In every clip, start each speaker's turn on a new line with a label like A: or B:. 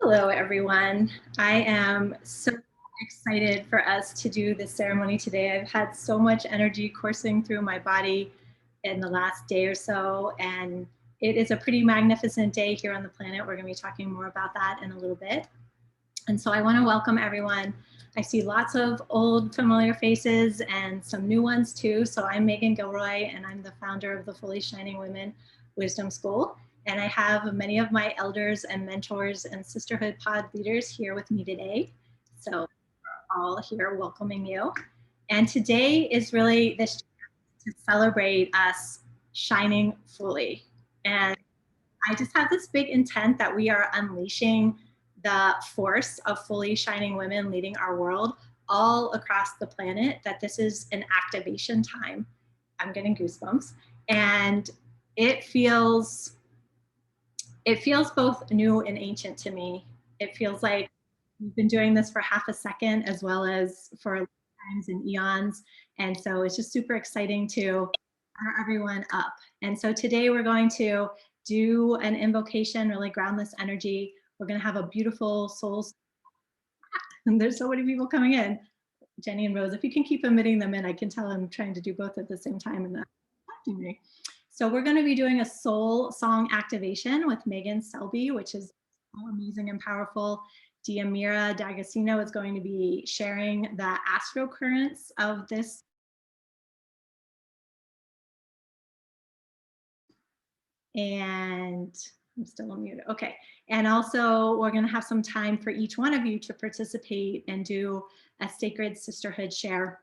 A: Hello, everyone. I am so excited for us to do this ceremony today. I've had so much energy coursing through my body in the last day or so, and it is a pretty magnificent day here on the planet. We're going to be talking more about that in a little bit. And so I want to welcome everyone. I see lots of old familiar faces and some new ones too. So I'm Megan Gilroy, and I'm the founder of the Fully Shining Women Wisdom School. And I have many of my elders and mentors and sisterhood pod leaders here with me today. So we're all here welcoming you. And today is really this to celebrate us shining fully. And I just have this big intent that we are unleashing the force of fully shining women leading our world all across the planet, that this is an activation time. I'm getting goosebumps. And it feels both new and ancient to me. It feels like we've been doing this for half a second as well as for times and eons. And so it's just super exciting to fire everyone up. And so today we're going to do an invocation, really ground this energy. We're going to have a beautiful soul. And there's so many people coming in. Jenny and Rose, if you can keep emitting them in, I can tell I'm trying to do both at the same time and that's watching me. So we're going to be doing a soul song activation with Megan Selby, which is so amazing and powerful. Diamira D'Agostino is going to be sharing the astro currents of this. And I'm still unmuted. Okay. And also we're going to have some time for each one of you to participate and do a sacred sisterhood share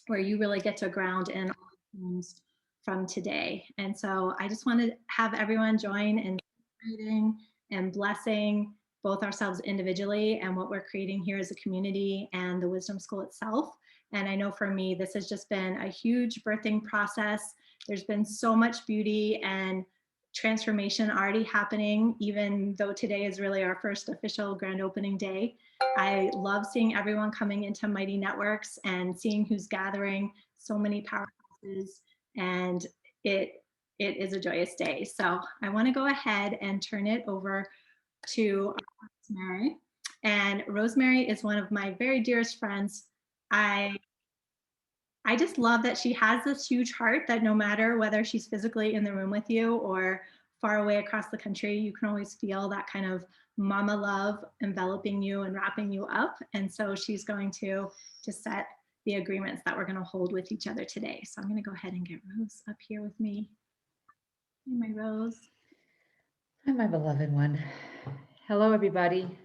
A: where you really get to ground in all the themes from today. And so I just want to have everyone join in celebrating and blessing both ourselves individually and what we're creating here as a community and the Wisdom School itself. And I know for me, this has just been a huge birthing process. There's been so much beauty and transformation already happening, even though today is really our first official grand opening day. I love seeing everyone coming into Mighty Networks and seeing who's gathering, so many powerhouses, and it is a joyous day. So I want to go ahead and turn it over to Rosemary. And Rosemary is one of my very dearest friends. I just love that she has this huge heart that no matter whether she's physically in the room with you or far away across the country, you can always feel that kind of mama love enveloping you and wrapping you up. And so she's going to set the agreements that we're going to hold with each other today. So I'm going to go ahead and get Rose up here with me. Hey, my Rose.
B: Hi, my beloved one. Hello, everybody.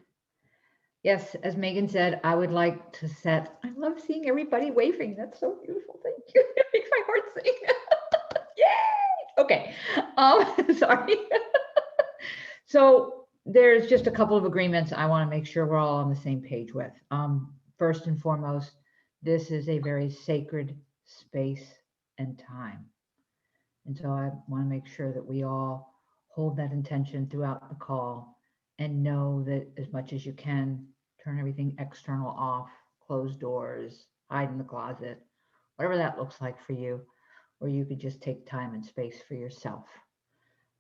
B: Yes, as Megan said, I would like to set, I love seeing everybody waving. That's so beautiful. Thank you. It makes my heart sing. Yay! Okay. Sorry. So there's just a couple of agreements I want to make sure we're all on the same page with. First and foremost, this is a very sacred space and time. And so I want to make sure that we all hold that intention throughout the call and know that as much as you can, turn everything external off, close doors, hide in the closet, whatever that looks like for you, or you could just take time and space for yourself.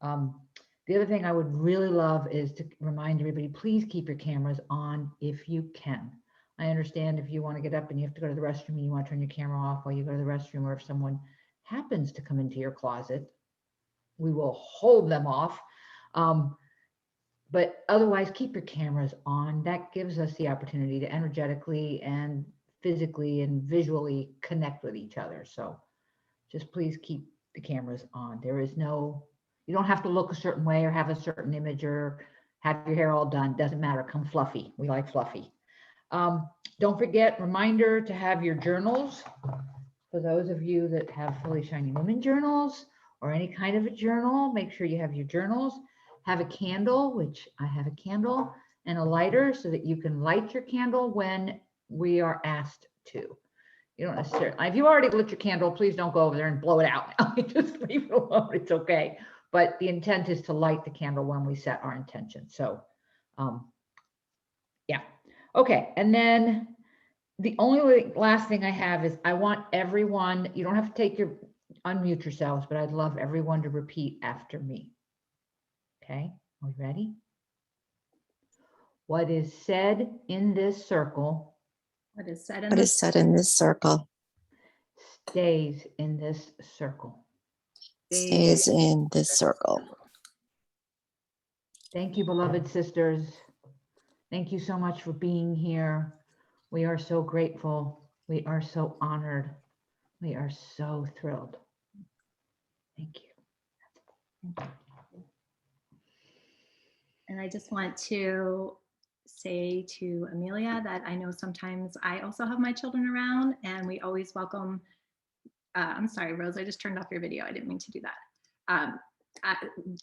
B: The other thing I would really love is to remind everybody, please keep your cameras on if you can. I understand if you want to get up and you have to go to the restroom and you want to turn your camera off while you go to the restroom, or if someone happens to come into your closet, we will hold them off. But otherwise, keep your cameras on. That gives us the opportunity to energetically and physically and visually connect with each other. So just please keep the cameras on. There is no, you don't have to look a certain way or have a certain image or have your hair all done. Doesn't matter. Come fluffy. We like fluffy. Don't forget, reminder to have your journals. For those of you that have Fully Shining Women journals or any kind of a journal, make sure you have your journals. Have a candle, which I have a candle, and a lighter so that you can light your candle when we are asked to. You don't necessarily, if you already lit your candle, please don't go over there and blow it out. Just leave it alone. It's okay. But the intent is to light the candle when we set our intention. So, yeah. Okay. And then the only last thing I have is I want everyone, you don't have to unmute yourselves, but I'd love everyone to repeat after me. Okay, are we ready? What is said in this circle
A: What is said in
C: What
A: this
C: is said in this circle
B: stays in this circle.
C: stays in this circle.
B: Thank you, beloved sisters. Thank you so much for being here. We are so grateful. We are so honored. We are so thrilled. Thank you.
A: And I just want to say to Amelia that I know sometimes I also have my children around, and we always welcome. I'm sorry, Rose, I just turned off your video. I didn't mean to do that.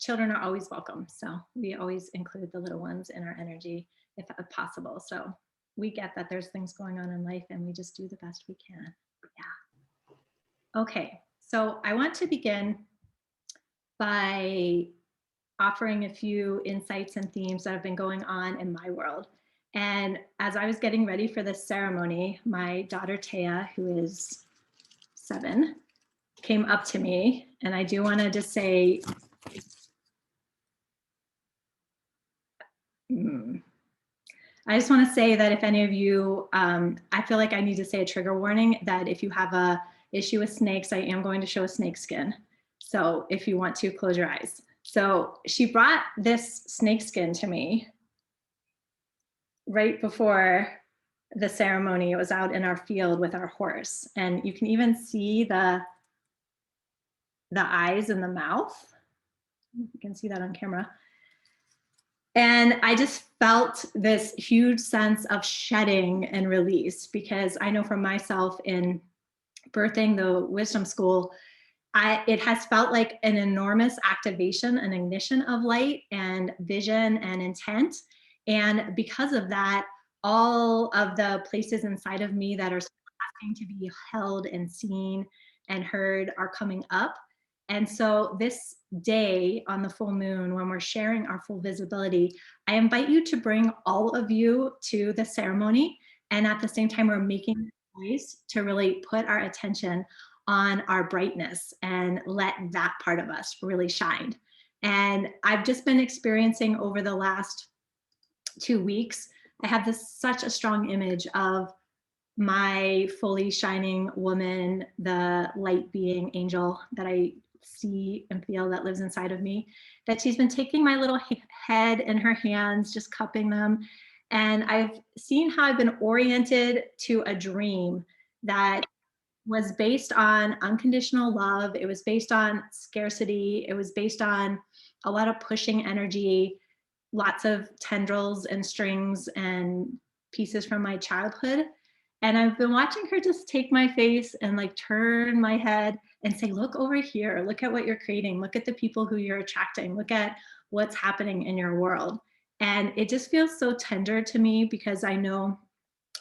A: Children are always welcome. So we always include the little ones in our energy if possible. So we get that there's things going on in life and we just do the best we can. Yeah. Okay, so I want to begin by offering a few insights and themes that have been going on in my world. And as I was getting ready for this ceremony, my daughter Taya, who is 7, came up to me, and I do want to just say, I just want to say that if any of you, I feel like I need to say a trigger warning that if you have a issue with snakes, I am going to show a snake skin. So if you want to, close your eyes. So she brought this snake skin to me right before the ceremony. It was out in our field with our horse, and you can even see the eyes and the mouth. You can see that on camera. And I just felt this huge sense of shedding and release, because I know for myself in birthing the wisdom school, it has felt like an enormous activation, an ignition of light and vision and intent. And because of that, all of the places inside of me that are asking to be held and seen and heard are coming up. And so this day on the full moon, when we're sharing our full visibility, I invite you to bring all of you to the ceremony. And at the same time, we're making a choice to really put our attention on our brightness and let that part of us really shine. And I've just been experiencing over the last 2 weeks, I have such a strong image of my fully shining woman, the light being angel that I see and feel that lives inside of me, that she's been taking my little head in her hands, just cupping them. And I've seen how I've been oriented to a dream that was based on unconditional love. It was based on scarcity. It was based on a lot of pushing energy, lots of tendrils and strings and pieces from my childhood. And I've been watching her just take my face and like turn my head and say, look over here, look at what you're creating, look at the people who you're attracting, look at what's happening in your world. And it just feels so tender to me, because I know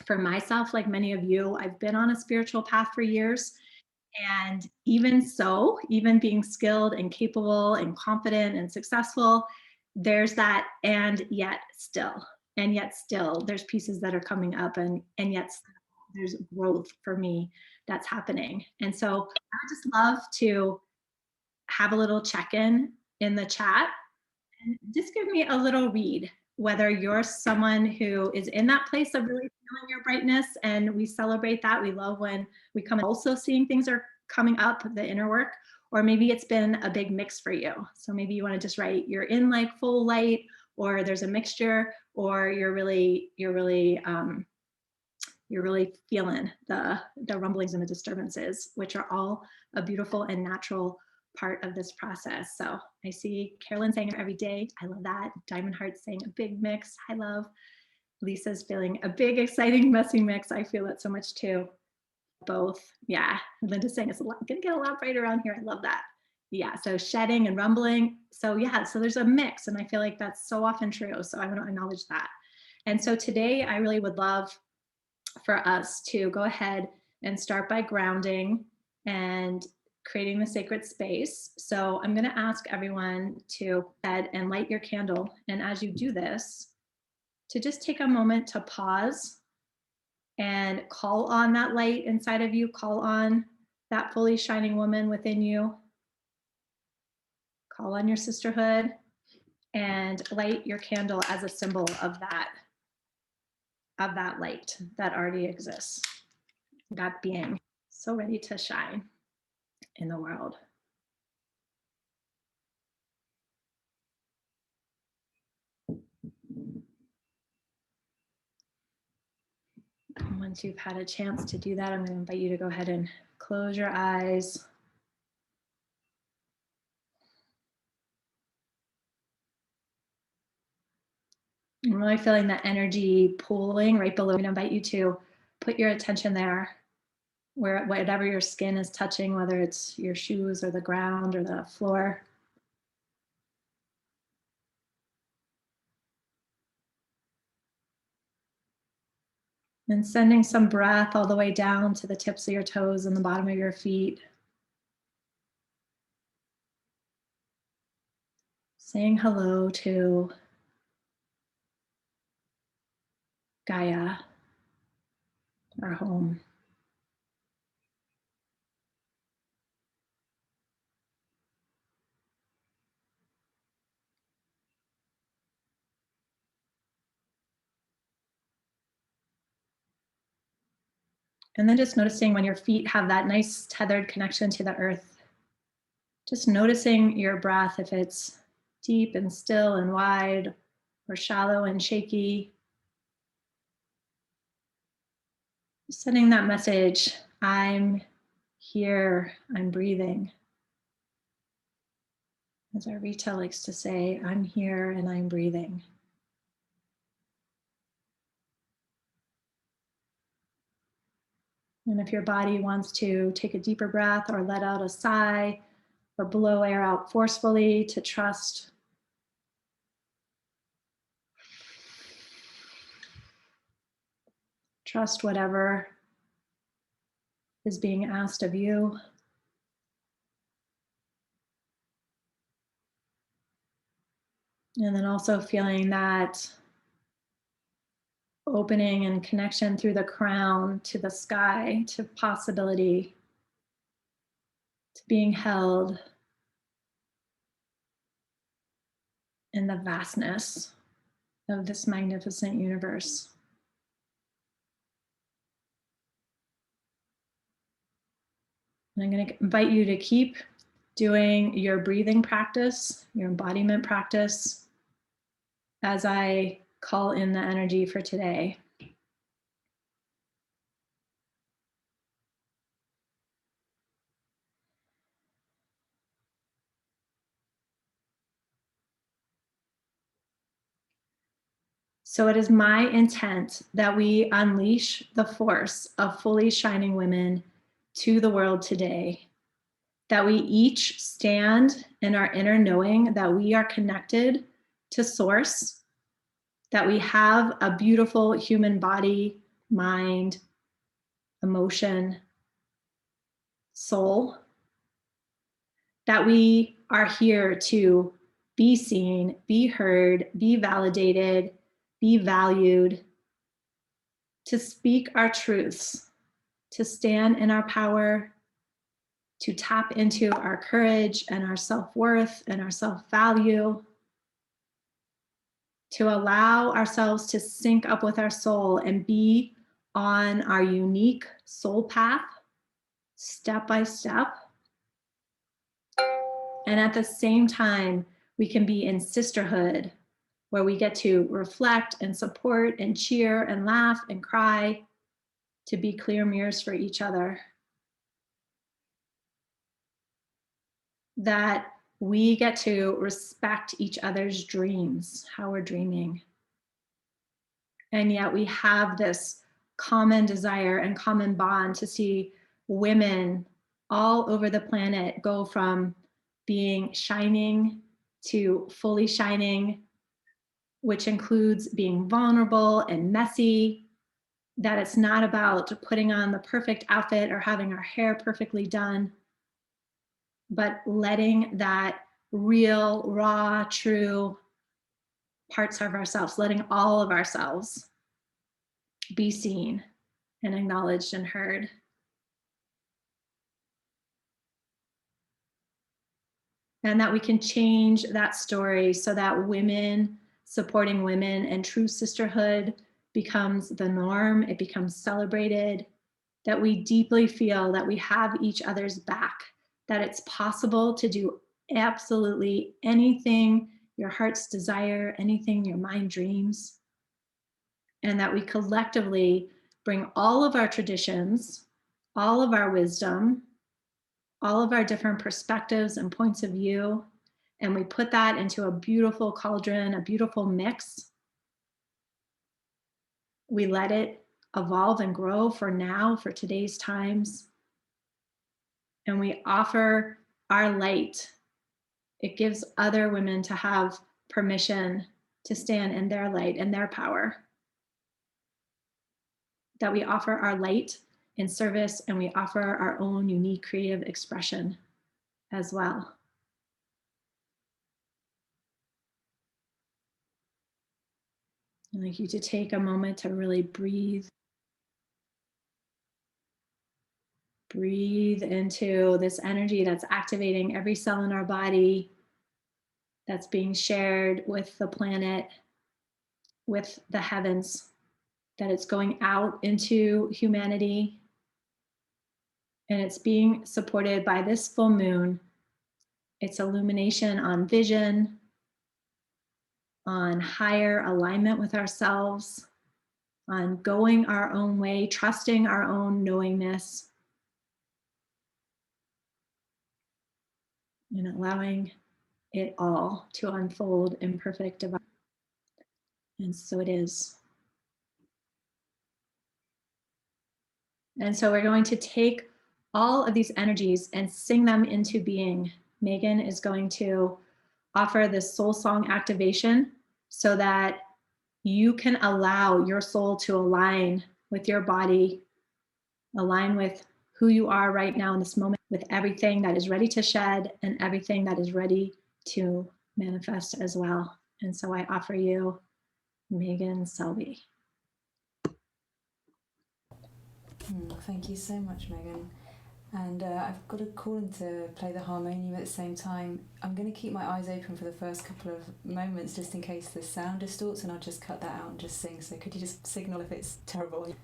A: for myself, like many of you, I've been on a spiritual path for years. And even so, even being skilled and capable and confident and successful, there's that and yet still, there's pieces that are coming up, and yet there's growth for me that's happening. And so I would just love to have a little check-in in the chat and just give me a little read, whether you're someone who is in that place of really feeling your brightness, and we celebrate that. We love when we come also seeing things are coming up, the inner work, or maybe it's been a big mix for you. So maybe you want to just write you're in like full light, or there's a mixture, or you're really feeling the rumblings and the disturbances, which are all a beautiful and natural part of this process. So I see Carolyn saying every day. I love that. Diamond Heart saying a big mix. I love. Lisa's feeling a big, exciting, messy mix. I feel it so much too. Both. Yeah. Linda's saying it's gonna get a lot brighter around here. I love that. Yeah. So shedding and rumbling. So yeah, so there's a mix, and I feel like that's so often true. So I want to acknowledge that. And so today I really would love for us to go ahead and start by grounding and creating the sacred space. So I'm going to ask everyone to head and light your candle. And as you do this, to just take a moment to pause and call on that light inside of you, call on that fully shining woman within you, call on your sisterhood, and light your candle as a symbol of that of that light that already exists, that being so ready to shine in the world. And once you've had a chance to do that, I'm going to invite you to go ahead and close your eyes. I'm really feeling that energy pooling right below. I'm going to invite you to put your attention there, where whatever your skin is touching, whether it's your shoes or the ground or the floor. And sending some breath all the way down to the tips of your toes and the bottom of your feet. Saying hello to Gaia, our home. And then just noticing when your feet have that nice tethered connection to the earth. Just noticing your breath, if it's deep and still and wide or shallow and shaky. Sending that message, I'm here, I'm breathing. As our Rita likes to say, I'm here and I'm breathing. And if your body wants to take a deeper breath or let out a sigh or blow air out forcefully, to trust whatever is being asked of you. And then also feeling that opening and connection through the crown to the sky, to possibility, to being held in the vastness of this magnificent universe. And I'm going to invite you to keep doing your breathing practice, your embodiment practice, as I call in the energy for today. So it is my intent that we unleash the force of fully shining women to the world today, that we each stand in our inner knowing that we are connected to source, that we have a beautiful human body, mind, emotion, soul, that we are here to be seen, be heard, be validated, be valued, to speak our truths, to stand in our power, to tap into our courage and our self-worth and our self-value, to allow ourselves to sync up with our soul and be on our unique soul path, step by step. And at the same time, we can be in sisterhood, where we get to reflect and support and cheer and laugh and cry, to be clear mirrors for each other. That we get to respect each other's dreams, how we're dreaming. And yet we have this common desire and common bond to see women all over the planet go from being shining to fully shining, which includes being vulnerable and messy, that it's not about putting on the perfect outfit or having our hair perfectly done, but letting that real, raw, true parts of ourselves, letting all of ourselves be seen and acknowledged and heard. And that we can change that story so that women supporting women and true sisterhood becomes the norm, it becomes celebrated, that we deeply feel that we have each other's back, that it's possible to do absolutely anything your heart's desire, anything your mind dreams, and that we collectively bring all of our traditions, all of our wisdom, all of our different perspectives and points of view, and we put that into a beautiful cauldron, a beautiful mix. We let it evolve and grow for now, for today's times. And we offer our light. It gives other women to have permission to stand in their light and their power. That we offer our light in service, and we offer our own unique creative expression as well. I'd like you to take a moment to really breathe. Breathe into this energy that's activating every cell in our body, that's being shared with the planet, with the heavens, that it's going out into humanity, and it's being supported by this full moon. It's illumination on vision, on higher alignment with ourselves, on going our own way, trusting our own knowingness, and allowing it all to unfold in perfect divine. And so it is. And so we're going to take all of these energies and sing them into being. Megan is going to offer this soul song activation so that you can allow your soul to align with your body, align with who you are right now in this moment, with everything that is ready to shed and everything that is ready to manifest as well. And so I offer you Megan Selby.
D: Thank you so much, Megan. And I've got a call in to play the harmonium at the same time. I'm going to keep my eyes open for the first couple of moments just in case the sound distorts, and I'll just cut that out and just sing. So could you just signal if it's terrible?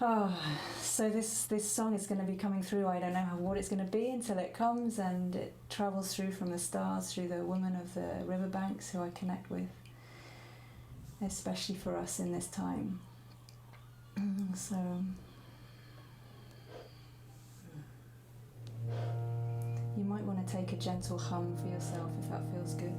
D: Oh, so this song is going to be coming through. I don't know what it's going to be until it comes, and it travels through from the stars, through the women of the riverbanks who I connect with, especially for us in this time. So you might want to take a gentle hum for yourself if that feels good.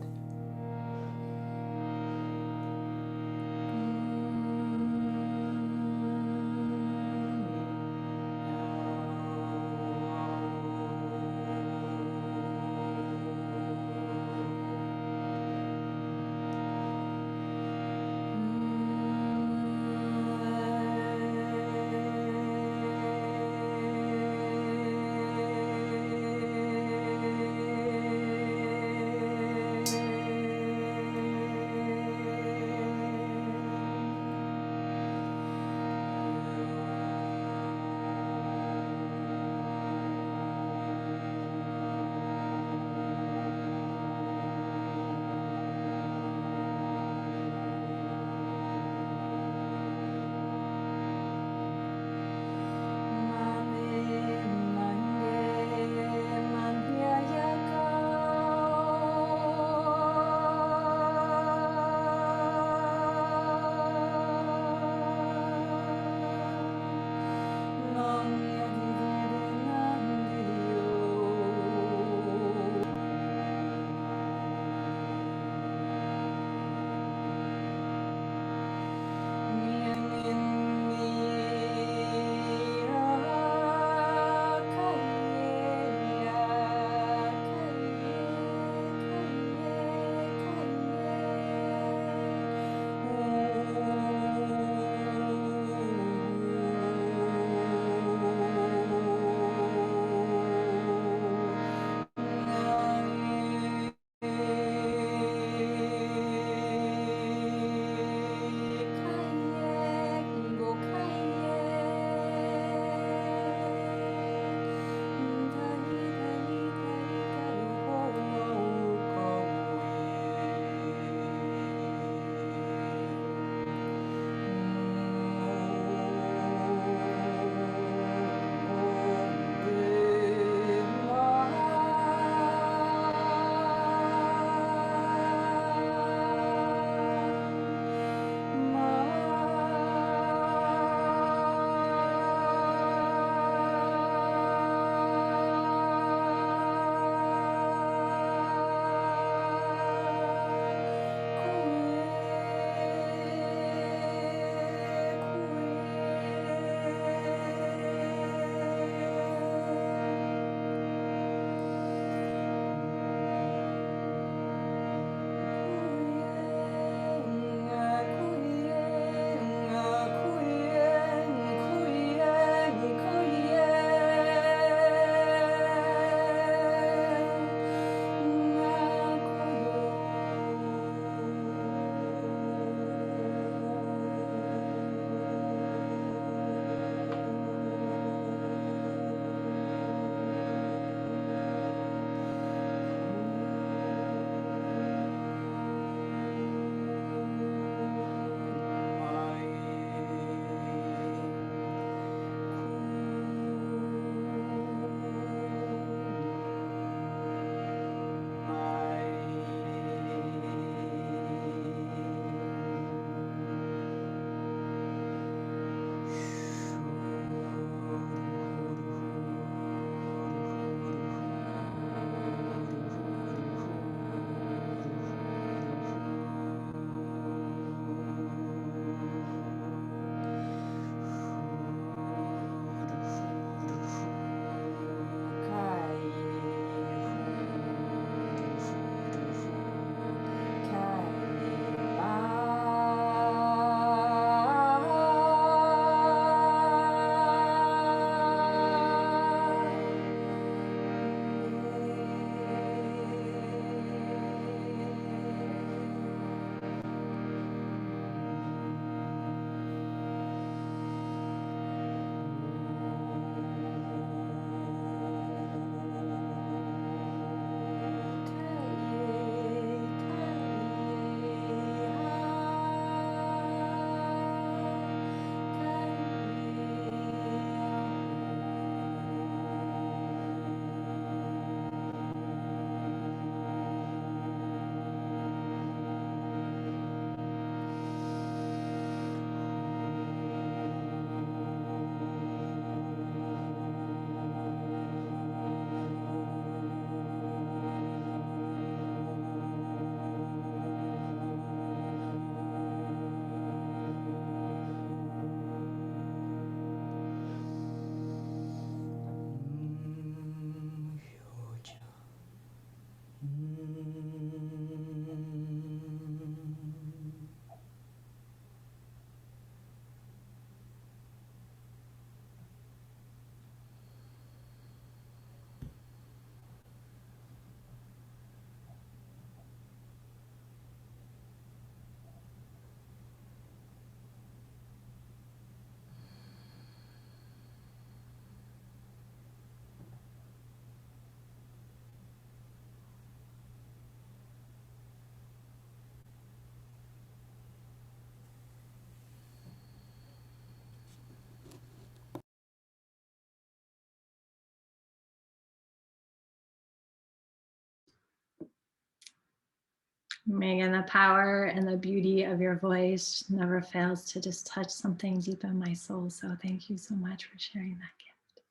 A: Megan, the power and the beauty of your voice never fails to just touch something deep in my soul. So thank you so much for sharing that gift.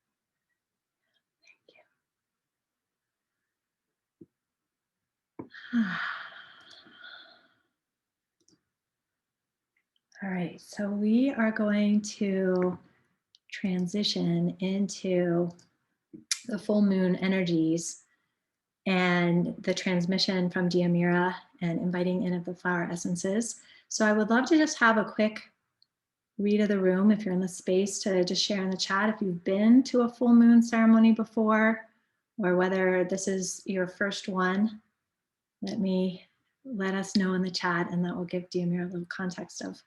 A: Thank you. All right, so we are going to transition into the full moon energies and the transmission from Diamira and inviting in of the flower essences. So I would love to just have a quick read of the room if you're in the space to just share in the chat if you've been to a full moon ceremony before or whether this is your first one. Let us know in the chat, and that will give Diamira a little context of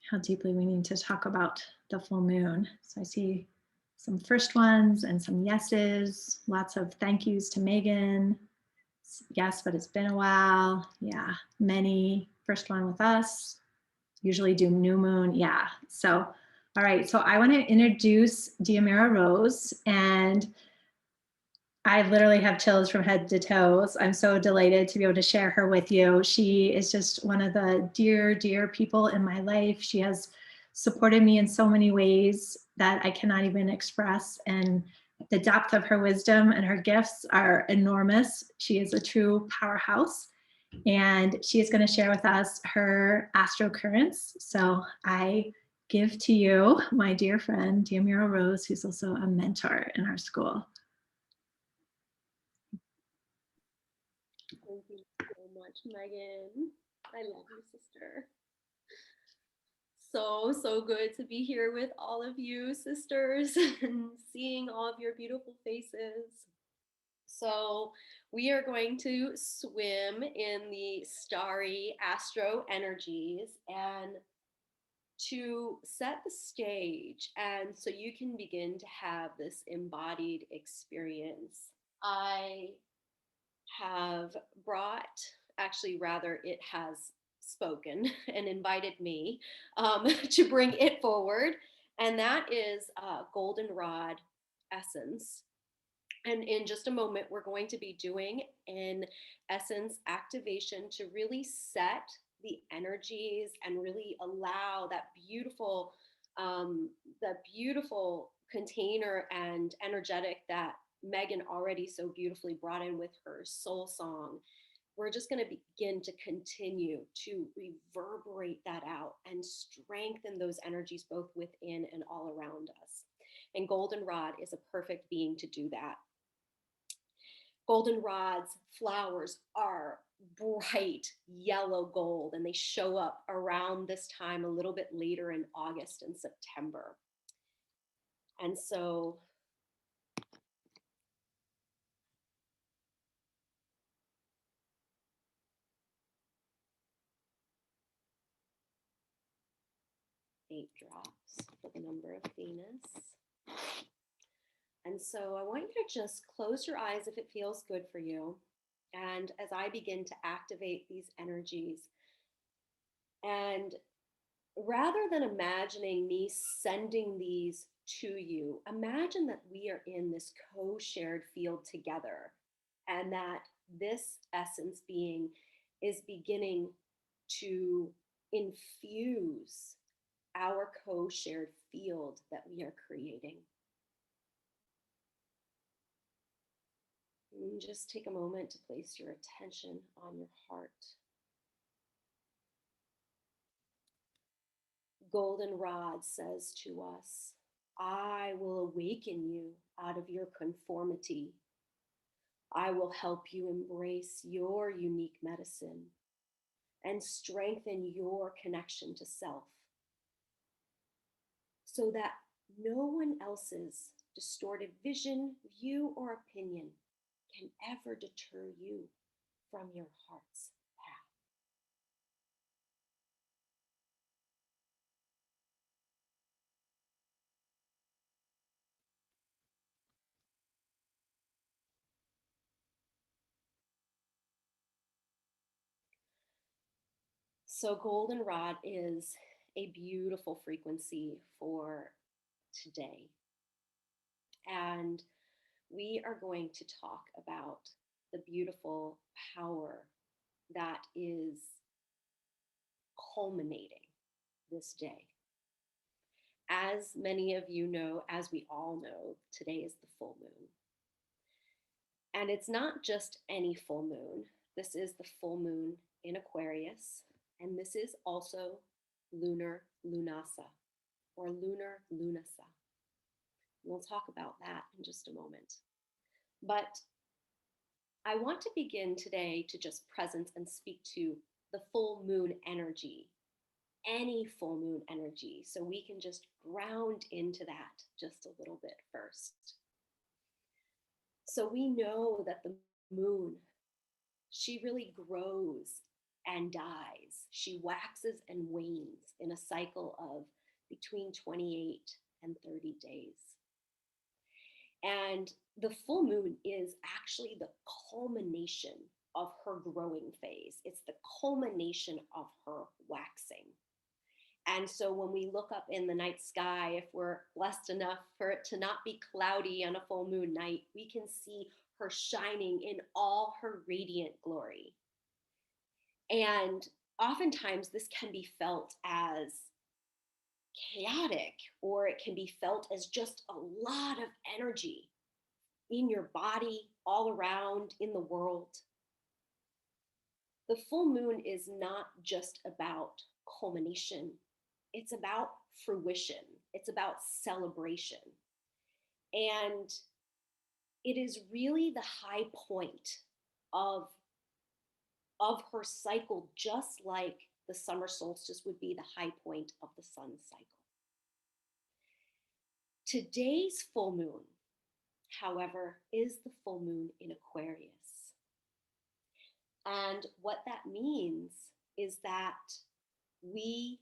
A: how deeply we need to talk about the full moon. So I see some first ones and some yeses, lots of thank yous to Megan. Yes, but it's been a while. Yeah, many. First one with us. Usually do new moon. Yeah. So, all right. So I want to introduce Diamira Rose, and I literally have chills from head to toes. I'm so delighted to be able to share her with you. She is just one of the dear, dear people in my life. She has supported me in so many ways that I cannot even express. And the depth of her wisdom and her gifts are enormous. She is a true powerhouse. And she is going to share with us her astro currents. So I give to you my dear friend, Diamira Rose, who's also a mentor in our school.
E: Thank you so much, Megan. I love you, sister. So good to be here with all of you, sisters, and seeing all of your beautiful faces. So we are going to swim in the starry astro energies, and to set the stage and so you can begin to have this embodied experience, I have brought, actually, rather, it has spoken and invited me to bring it forward. And that is goldenrod essence. And in just a moment, we're going to be doing an essence activation to really set the energies and really allow that beautiful container and energetic that Megan already so beautifully brought in with her soul song. We're just going to begin to continue to reverberate that out and strengthen those energies both within and all around us. And goldenrod is a perfect being to do that. Goldenrod's flowers are bright yellow gold, and they show up around this time a little bit later in August and September. And so eight drops for the number of Venus. And so I want you to just close your eyes if it feels good for you. And as I begin to activate these energies, and rather than imagining me sending these to you, imagine that we are in this co-shared field together, and that this essence being is beginning to infuse our co-shared field that we are creating. And just take a moment to place your attention on your heart. Goldenrod says to us, I will awaken you out of your conformity. I will help you embrace your unique medicine and strengthen your connection to self so that no one else's distorted vision, view, or opinion can ever deter you from your heart's path. So goldenrod is a beautiful frequency for today. And we are going to talk about the beautiful power that is culminating this day. As many of you know, as we all know, today is the full moon. And it's not just any full moon. This is the full moon in Aquarius, and this is also Lunar Lughnasadh, or Lunar Lughnasadh. We'll talk about that in just a moment. But I want to begin today to just presence and speak to the full moon energy, any full moon energy, so we can just ground into that just a little bit first. So we know that the moon, she really grows and dies. She waxes and wanes in a cycle of between 28 and 30 days. And the full moon is actually the culmination of her growing phase. It's the culmination of her waxing. And so when we look up in the night sky, if we're blessed enough for it to not be cloudy on a full moon night, we can see her shining in all her radiant glory. And oftentimes this can be felt as chaotic, or it can be felt as just a lot of energy in your body, all around, in the world. The full moon is not just about culmination. It's about fruition. It's about celebration. And it is really the high point of her cycle, just like the summer solstice would be the high point of the sun's cycle. Today's full moon, however, is the full moon in Aquarius. And what that means is that the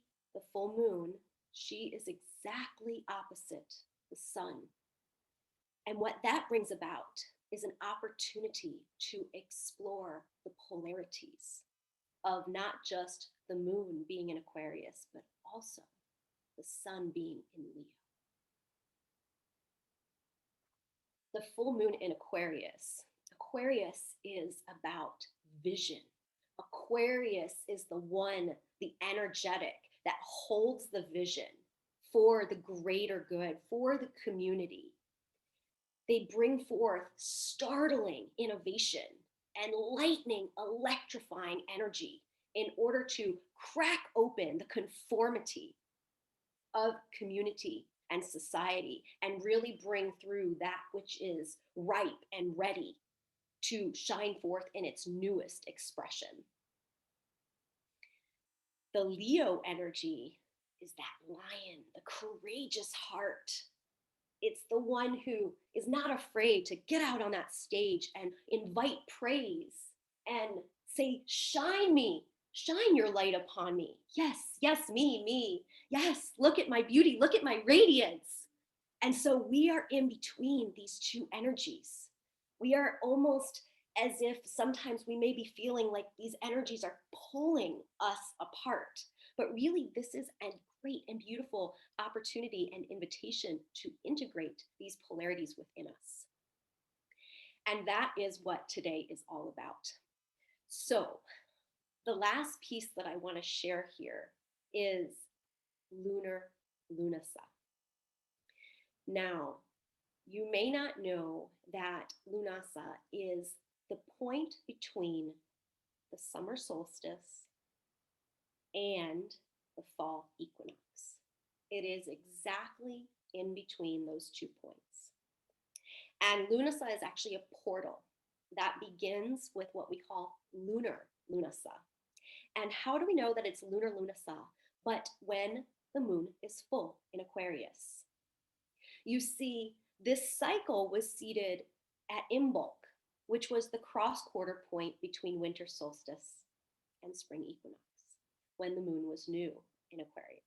E: full moon, she is exactly opposite the sun. And what that brings about is an opportunity to explore the polarities of not just the moon being in Aquarius, but also the sun being in Leo. The full moon in Aquarius is about vision. Aquarius is the energetic that holds the vision for the greater good, for the community. They bring forth startling innovation and lightning, electrifying energy in order to crack open the conformity of community and society and really bring through that which is ripe and ready to shine forth in its newest expression. The Leo energy is that lion, the courageous heart. It's the one who is not afraid to get out on that stage and invite praise and say, shine me, shine your light upon me. Yes, yes, me. Yes, look at my beauty, look at my radiance. And so we are in between these two energies. We are almost as if sometimes we may be feeling like these energies are pulling us apart. But really, this is a great and beautiful opportunity and invitation to integrate these polarities within us. And that is what today is all about. So the last piece that I want to share here is Lunar Lughnasadh. Now, you may not know that Lughnasadh is the point between the summer solstice and the fall equinox. It is exactly in between those 2 points. And Lughnasadh is actually a portal that begins with what we call Lunar Lughnasadh. And how do we know that it's Lunar Lughnasadh? But when the moon is full in Aquarius. You see, this cycle was seated at Imbolc, which was the cross-quarter point between winter solstice and spring equinox, when the moon was new in Aquarius.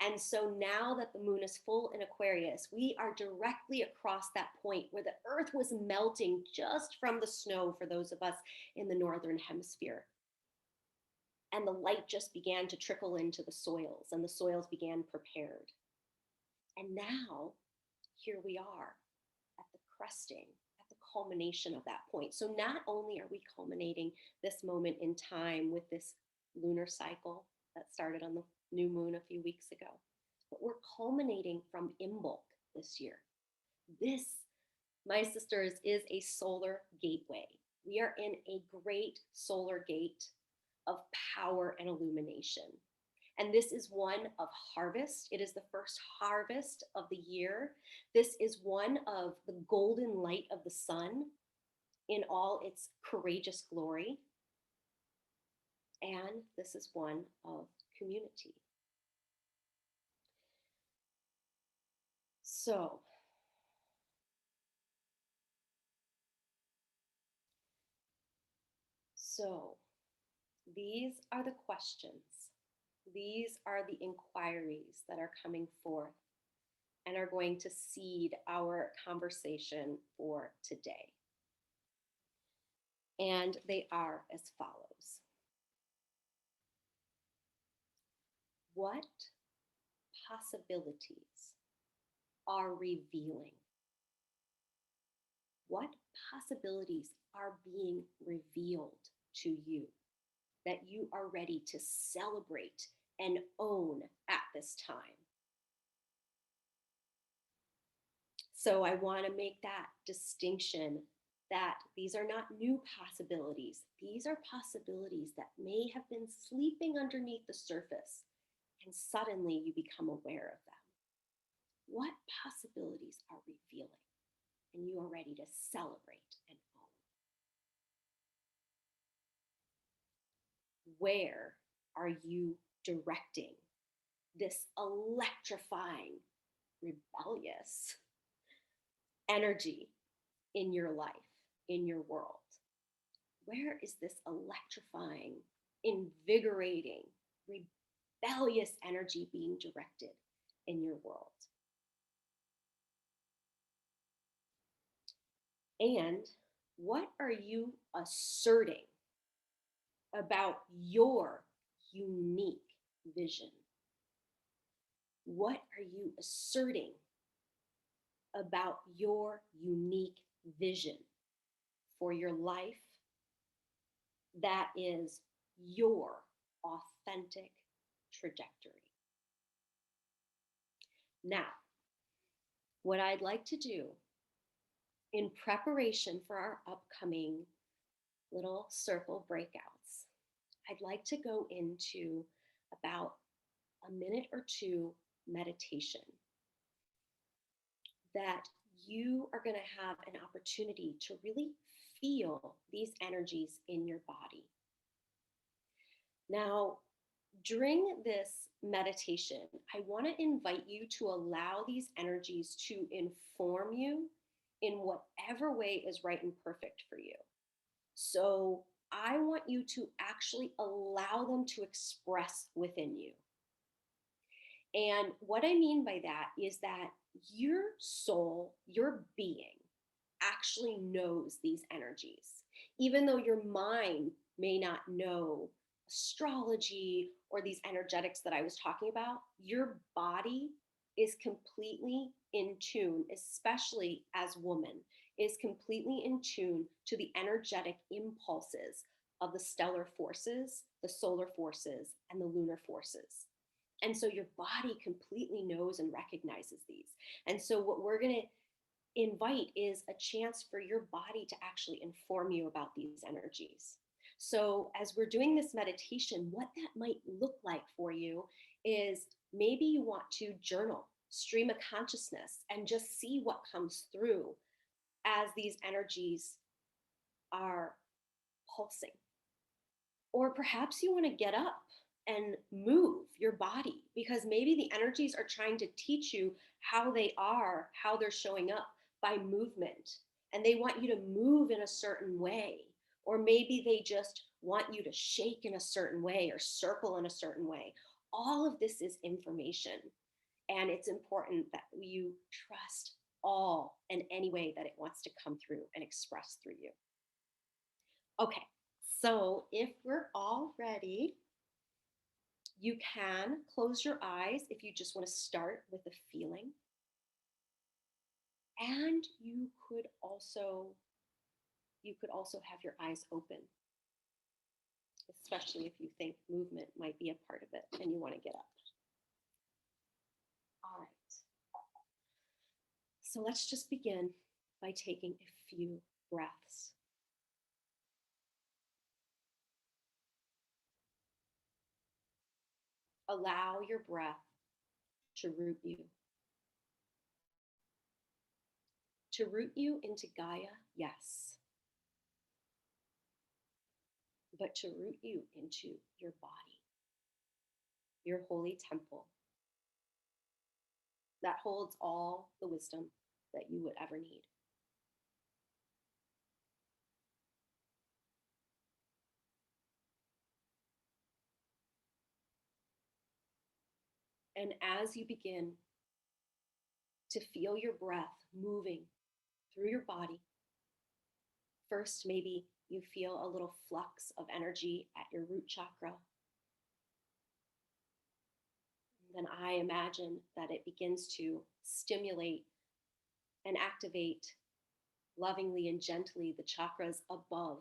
E: And so now that the moon is full in Aquarius, we are directly across that point where the earth was melting just from the snow for those of us in the northern hemisphere. And the light just began to trickle into the soils, and the soils began prepared. And now, here we are at the cresting, at the culmination of that point. So not only are we culminating this moment in time with this lunar cycle that started on the new moon a few weeks ago, but we're culminating from Imbolc this year. This, my sisters, is a solar gateway. We are in a great solar gate of power and illumination. And this is one of harvest. It is the first harvest of the year. This is one of the golden light of the sun in all its courageous glory. And this is one of community. So, these are the questions. These are the inquiries that are coming forth and are going to seed our conversation for today. And they are as follows. What possibilities are revealing? What possibilities are being revealed to you that you are ready to celebrate and own at this time? So I want to make that distinction that these are not new possibilities. These are possibilities that may have been sleeping underneath the surface, and suddenly you become aware of them. What possibilities are revealing? And you are ready to celebrate and own. Where are you directing this electrifying, rebellious energy in your life, in your world? Where is this electrifying, invigorating, rebellious energy being directed in your world? And what are you asserting about your unique vision? What are you asserting about your unique vision for your life that is your authentic trajectory? Now, what I'd like to do in preparation for our upcoming little circle breakouts, I'd like to go into about a minute or two meditation that you are going to have an opportunity to really feel these energies in your body. Now, during this meditation, I want to invite you to allow these energies to inform you in whatever way is right and perfect for you. So I want you to actually allow them to express within you. And what I mean by that is that your soul, your being, actually knows these energies. Even though your mind may not know astrology or these energetics that I was talking about, your body is completely in tune, especially as woman, is completely in tune to the energetic impulses of the stellar forces, the solar forces, and the lunar forces. And so your body completely knows and recognizes these. And so what we're going to invite is a chance for your body to actually inform you about these energies. So as we're doing this meditation, what that might look like for you is maybe you want to journal, stream of consciousness, and just see what comes through as these energies are pulsing. Or perhaps you want to get up and move your body, because maybe the energies are trying to teach you how they're showing up by movement, and they want you to move in a certain way. Or maybe they just want you to shake in a certain way or circle in a certain way. All of this is information, and it's important that you trust all and any way that it wants to come through and express through you. Okay, so if we're all ready, you can close your eyes if you just want to start with a feeling. And you could also you could also have your eyes open, especially if you think movement might be a part of it and you want to get up. All right. So let's just begin by taking a few breaths. Allow your breath to root you. To root you into Gaia, yes. But to root you into your body, your holy temple that holds all the wisdom that you would ever need. And as you begin to feel your breath moving through your body, first, maybe you feel a little flux of energy at your root chakra. Then I imagine that it begins to stimulate and activate lovingly and gently the chakras above,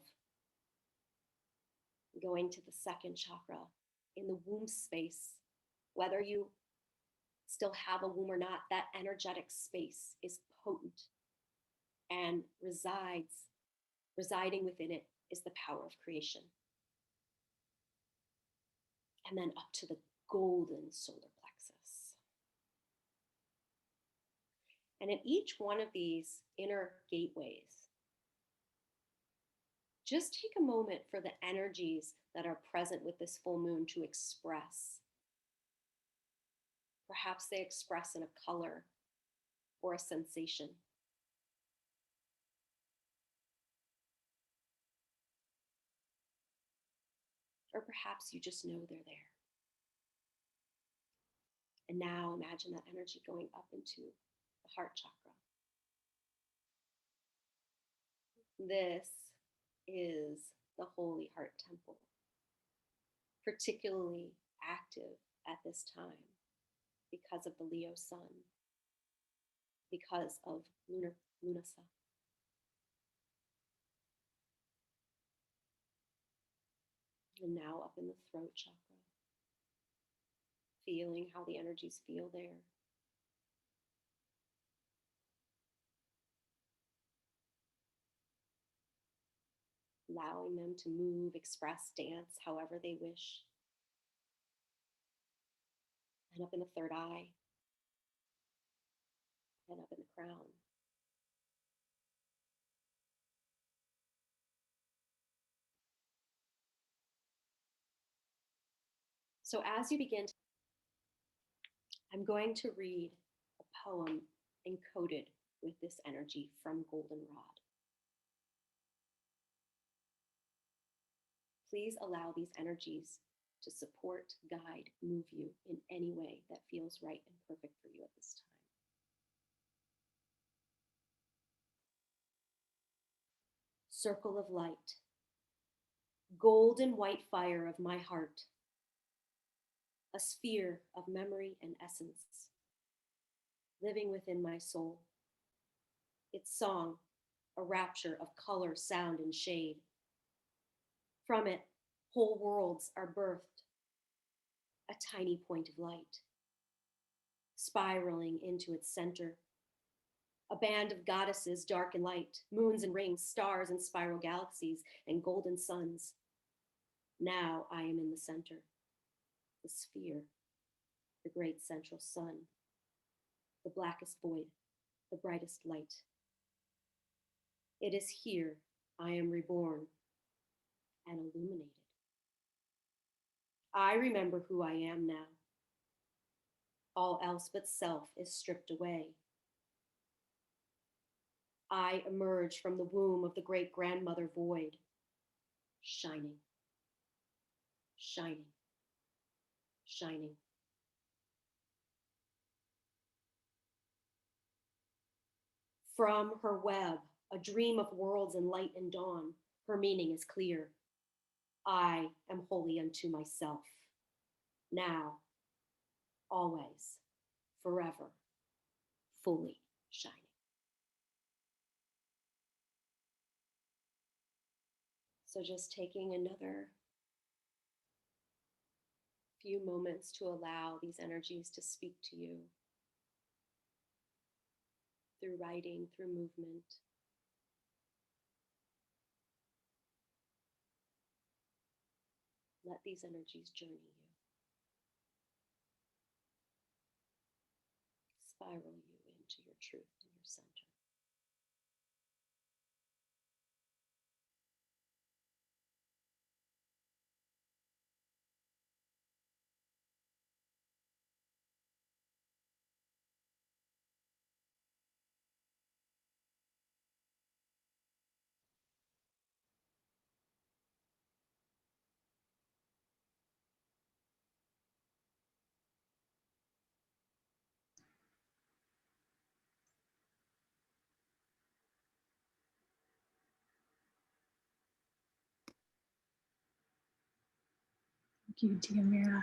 E: going to the second chakra in the womb space. Whether you still have a womb or not, that energetic space is potent and residing within it is the power of creation. And then up to the golden solar plexus. And in each one of these inner gateways, just take a moment for the energies that are present with this full moon to express. Perhaps they express in a color or a sensation. Or perhaps you just know they're there. And now imagine that energy going up into the heart chakra. This is the Holy Heart Temple, particularly active at this time because of the Leo sun, because of Lunar Lughnasadh. And now up in the throat chakra, feeling how the energies feel there. Allowing them to move, express, dance, however they wish. And up in the third eye, and up in the crown. So as you begin, I'm going to read a poem encoded with this energy from Goldenrod. Please allow these energies to support, guide, move you in any way that feels right and perfect for you at this time. Circle of light, golden white fire of my heart, a sphere of memory and essence, living within my soul. Its song, a rapture of color, sound, and shade. From it, whole worlds are birthed, a tiny point of light, spiraling into its center. A band of goddesses, dark and light, moons and rings, stars and spiral galaxies, and golden suns. Now I am in the center, the sphere, the great central sun, the blackest void, the brightest light. It is here I am reborn and illuminated. I remember who I am now. All else but self is stripped away. I emerge from the womb of the great grandmother void, shining, shining, shining. From her web, a dream of worlds and light and dawn, her meaning is clear. I am holy unto myself, now, always, forever, fully shining. So just taking another few moments to allow these energies to speak to you through writing, through movement. Let these energies journey you, spiral you into your truth and your center.
A: Thank you, Diamira.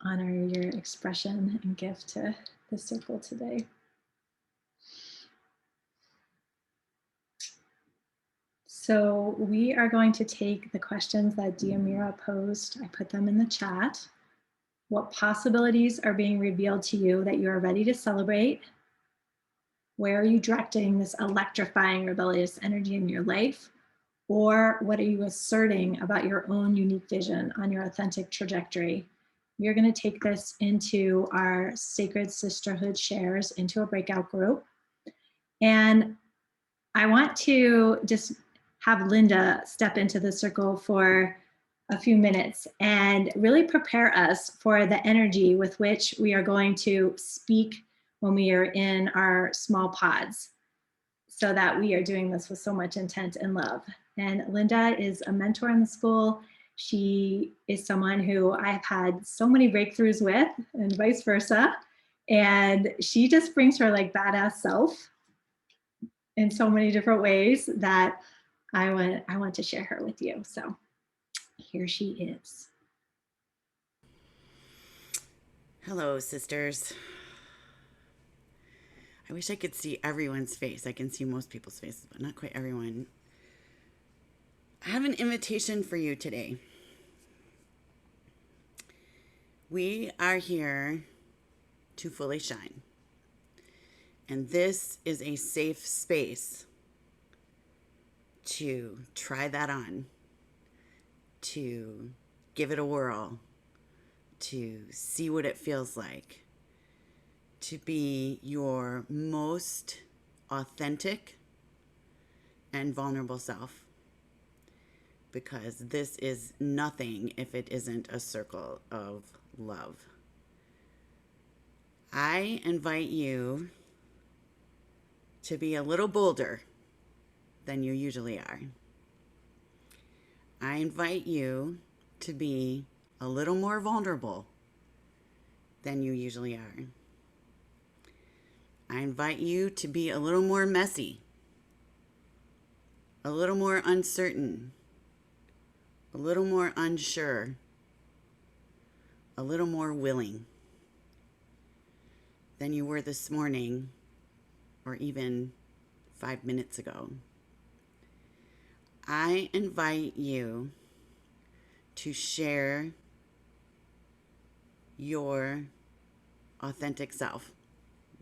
A: Honor your expression and gift to the circle today. So we are going to take the questions that Diamira posed. I put them in the chat. What possibilities are being revealed to you that you are ready to celebrate? Where are you directing this electrifying rebellious energy in your life? Or what are you asserting about your own unique vision on your authentic trajectory? We're going to take this into our Sacred Sisterhood shares into a breakout group. And I want to just have Linda step into the circle for a few minutes and really prepare us for the energy with which we are going to speak when we are in our small pods, so that we are doing this with so much intent and love. And Linda is a mentor in the school. She is someone who I've had so many breakthroughs with, and vice versa. And she just brings her like badass self in so many different ways that I want to share her with you. So here she is.
F: Hello, sisters. I wish I could see everyone's face. I can see most people's faces, but not quite everyone. I have an invitation for you today. We are here to fully shine. And this is a safe space to try that on, to give it a whirl, to see what it feels like, to be your most authentic and vulnerable self. Because this is nothing if it isn't a circle of love. I invite you to be a little bolder than you usually are. I invite you to be a little more vulnerable than you usually are. I invite you to be a little more messy, a little more uncertain, a little more unsure, a little more willing than you were this morning or even 5 minutes ago. I invite you to share your authentic self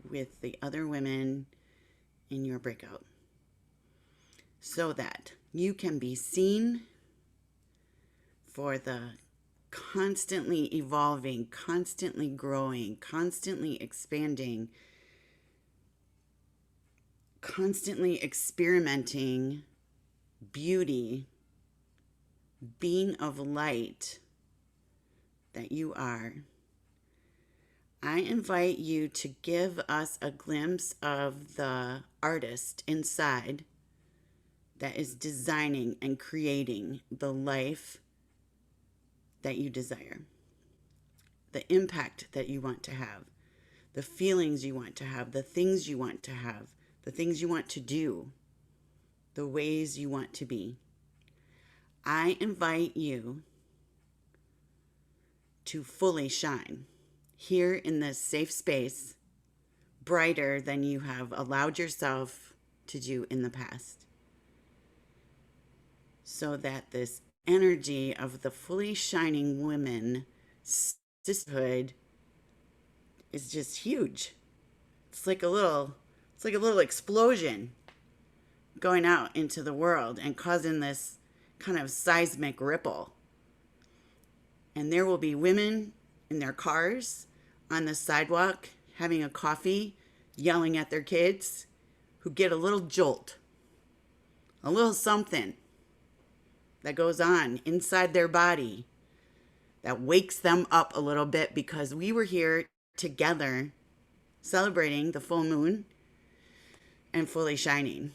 F: with the other women in your breakout so that you can be seen for the constantly evolving, constantly growing, constantly expanding, constantly experimenting beauty, being of light that you are. I invite you to give us a glimpse of the artist inside that is designing and creating the life that you desire, the impact that you want to have, the feelings you want to have, the things you want to have, the things you want to do, the ways you want to be. I invite you to fully shine here in this safe space, brighter than you have allowed yourself to do in the past. so that this energy of the fully shining women sisterhood is just huge. It's like a little explosion going out into the world and causing this kind of seismic ripple. And there will be women in their cars on the sidewalk having a coffee, yelling at their kids, who get a little jolt, a little something that goes on inside their body that wakes them up a little bit, because we were here together celebrating the full moon and fully shining.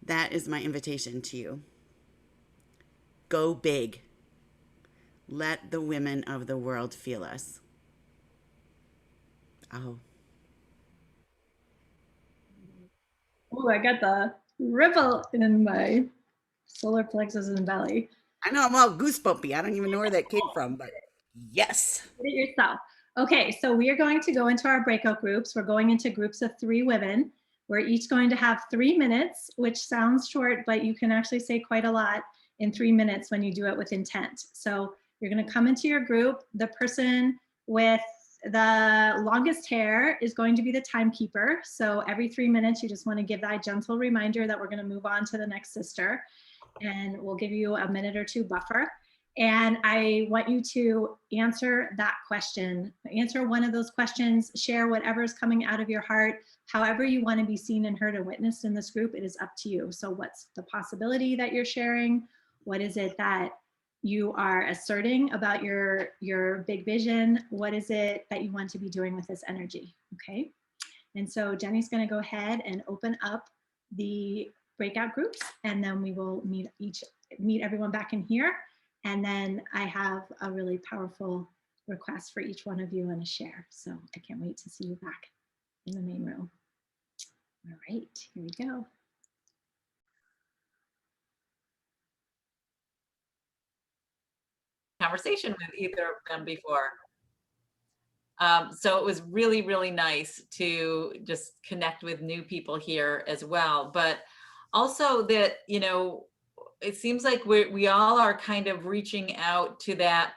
F: That is my invitation to you. Go big. Let the women of the world feel us. Oh.
A: Oh, I got the ripple in my solar plexus and belly.
F: I know I'm all goosebumpy. I don't even know where that came from, but yes.
A: Get it yourself. Okay, so we are going to go into our breakout groups. We're going into groups of 3 women. We're each going to have 3 minutes, which sounds short, but you can actually say quite a lot in 3 minutes when you do it with intent. So you're going to come into your group. The person with the longest hair is going to be the timekeeper. So every 3 minutes, you just want to give that gentle reminder that we're going to move on to the next sister. And we'll give you a minute or 2 buffer. And I want you to answer that question. Answer one of those questions, share whatever is coming out of your heart. However you want to be seen and heard and witnessed in this group, it is up to you. So what's the possibility that you're sharing? What is it that you are asserting about your big vision? What is it that you want to be doing with this energy? Okay. And so Jenny's going to go ahead and open up the breakout groups, and then we will meet everyone back in here. And then I have a really powerful request for each one of you and a share. So I can't wait to see you back in the main room. All right, here we go.
G: Conversation with either of them before. So it was really, really nice to just connect with new people here as well. But also that, you know, it seems like we all are kind of reaching out to that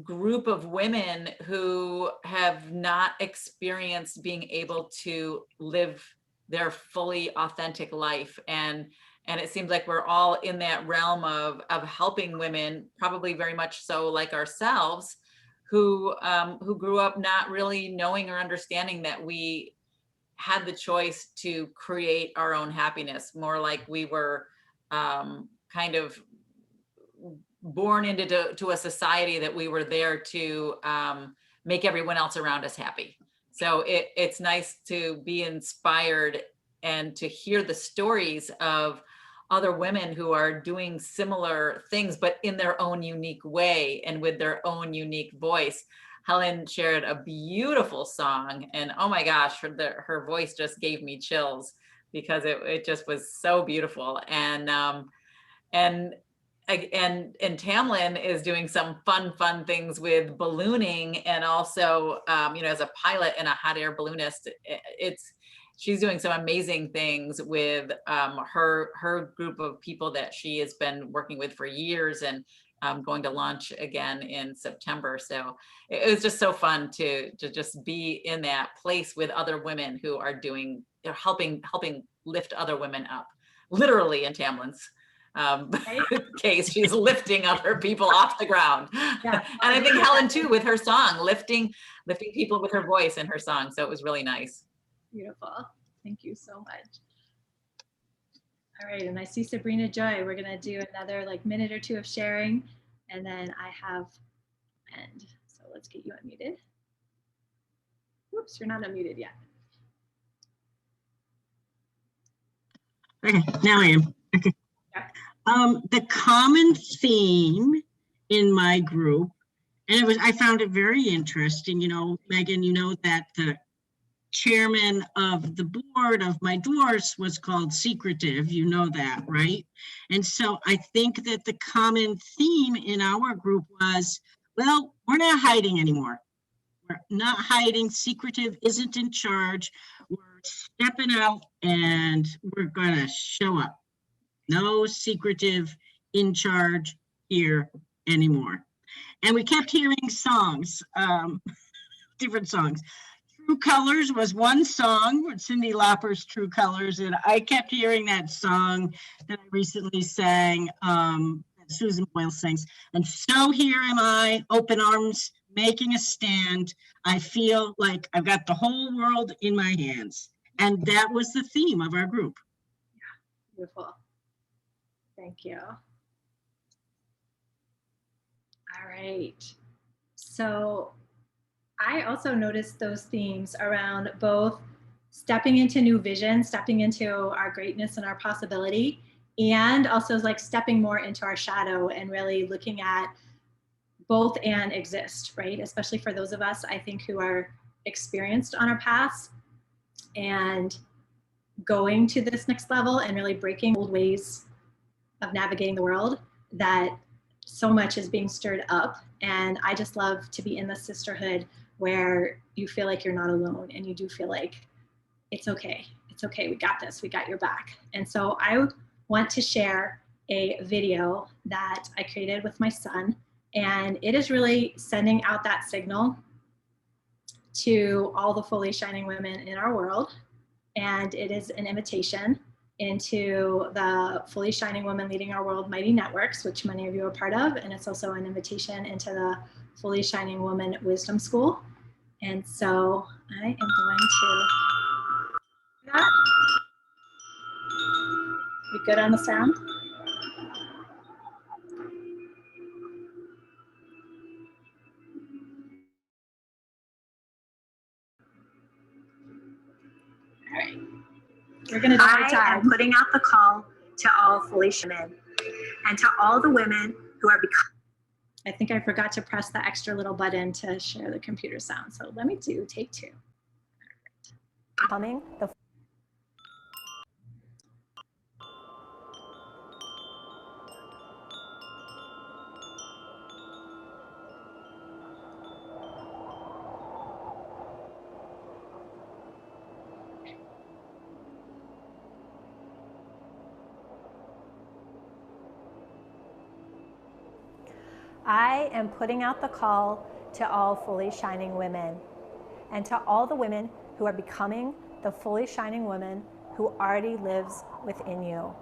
G: group of women who have not experienced being able to live their fully authentic life. And it seems like we're all in that realm of helping women, probably very much so like ourselves, who grew up not really knowing or understanding that we had the choice to create our own happiness, more like we were kind of born into a society that we were there to make everyone else around us happy. So it's nice to be inspired and to hear the stories of other women who are doing similar things, but in their own unique way and with their own unique voice. Helen shared a beautiful song, and oh my gosh, her voice just gave me chills because it just was so beautiful. And Tamlin is doing some fun things with ballooning, and also you know, as a pilot and a hot air balloonist, she's doing some amazing things with her group of people that she has been working with for years, and going to launch again in September. So it was just so fun to just be in that place with other women who are helping lift other women up, literally in Tamlin's case, she's lifting other people off the ground. Yeah. And I think Helen too, with her song, lifting people with her voice and her song. So it was really nice.
A: Beautiful. Thank you so much. All right, and I see Sabrina Joy. We're gonna do another minute or 2 of sharing, and then I have end. So let's get you unmuted. Oops, you're not unmuted yet.
H: Okay, now I am. Okay. Yeah. The common theme in my group, and I found it very interesting. You know, Megan, you know that the chairman of the board of my dwarfs was called secretive, you know that, right? And so I think that the common theme in our group was, well, we're not hiding anymore. We're not hiding. Secretive isn't in charge. We're stepping out and we're gonna show up. No secretive in charge here anymore. And we kept hearing songs, different songs. True Colors was one song, Cyndi Lauper's True Colors, and I kept hearing that song that I recently sang, that Susan Boyle sings. And so here am I, open arms, making a stand. I feel like I've got the whole world in my hands. And that was the theme of our group.
A: Beautiful. Thank you. All right. So I also noticed those themes around both stepping into new vision, stepping into our greatness and our possibility, and also like stepping more into our shadow and really looking at both and exist, right? Especially for those of us, I think, who are experienced on our paths and going to this next level and really breaking old ways of navigating the world, that so much is being stirred up. And I just love to be in the sisterhood where you feel like you're not alone and you do feel like it's okay. It's okay. We got this. We got your back. And so I want to share a video that I created with my son, and it is really sending out that signal to all the fully shining women in our world. And it is an invitation into the Fully Shining Women Leading Our World Mighty Networks, which many of you are part of. And it's also an invitation into the Fully Shining Woman Wisdom School. And so I am going to do that. We good on the sound? All right. We're going to
I: I am putting out the call to all fully women and to all the women who are becoming.
A: I think I forgot to press the extra little button to share the computer sound. So let me do take two.
I: Becoming the I am putting out the call to all fully shining women and to all the women who are becoming the fully shining woman who already lives within you.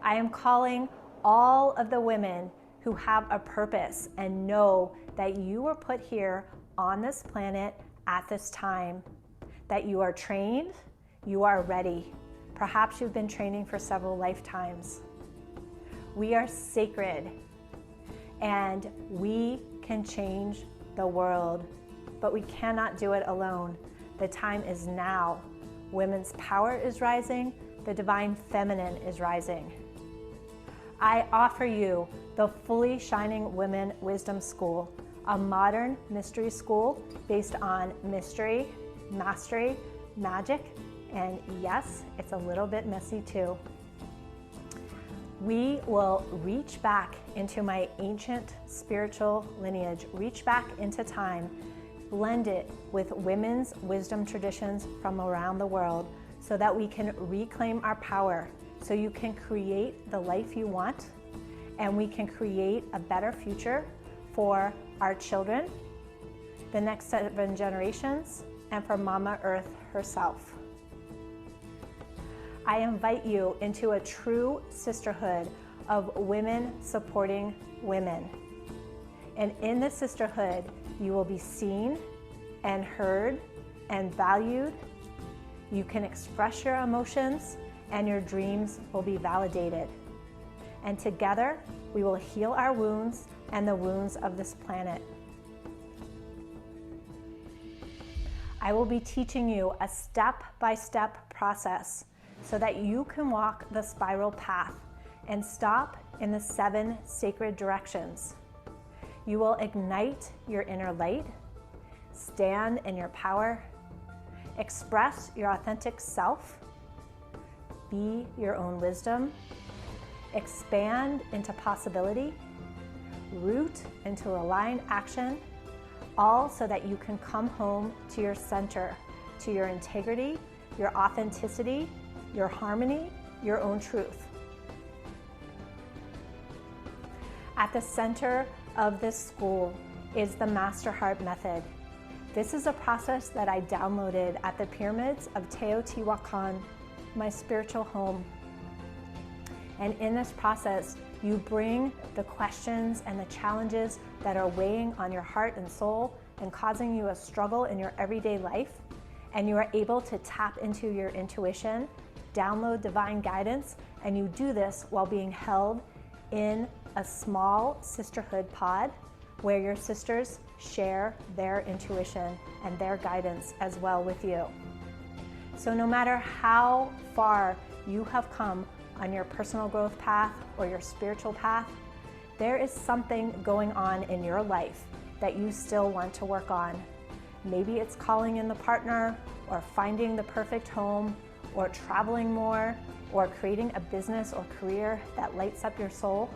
I: I am calling all of the women who have a purpose and know that you were put here on this planet at this time, that you are trained, you are ready. Perhaps you've been training for several lifetimes. We are sacred. And we can change the world, but we cannot do it alone. The time is now. Women's power is rising. The divine feminine is rising. I offer you the Fully Shining Women Wisdom School, a modern mystery school based on mystery, mastery, magic, and yes, it's a little bit messy too. We will reach back into my ancient spiritual lineage, reach back into time, blend it with women's wisdom traditions from around the world so that we can reclaim our power, so you can create the life you want and we can create a better future for our children, the next 7 generations, and for Mama Earth herself. I invite you into a true sisterhood of women supporting women. And in this sisterhood, you will be seen and heard and valued. You can express your emotions and your dreams will be validated. And together, we will heal our wounds and the wounds of this planet. I will be teaching you a step-by-step process so that you can walk the spiral path and stop in the 7 sacred directions. You will ignite your inner light, stand in your power, express your authentic self, be your own wisdom, expand into possibility, root into aligned action, all so that you can come home to your center, to your integrity, your authenticity, your harmony, your own truth. At the center of this school is the Master Heart Method. This is a process that I downloaded at the pyramids of Teotihuacan, my spiritual home. And in this process, you bring the questions and the challenges that are weighing on your heart and soul and causing you a struggle in your everyday life, and you are able to tap into your intuition, download divine guidance, and you do this while being held in a small sisterhood pod where your sisters share their intuition and their guidance as well with you. So no matter how far you have come on your personal growth path or your spiritual path, there is something going on in your life that you still want to work on. Maybe it's calling in the partner, or finding the perfect home, or traveling more, or creating a business or career that lights up your soul.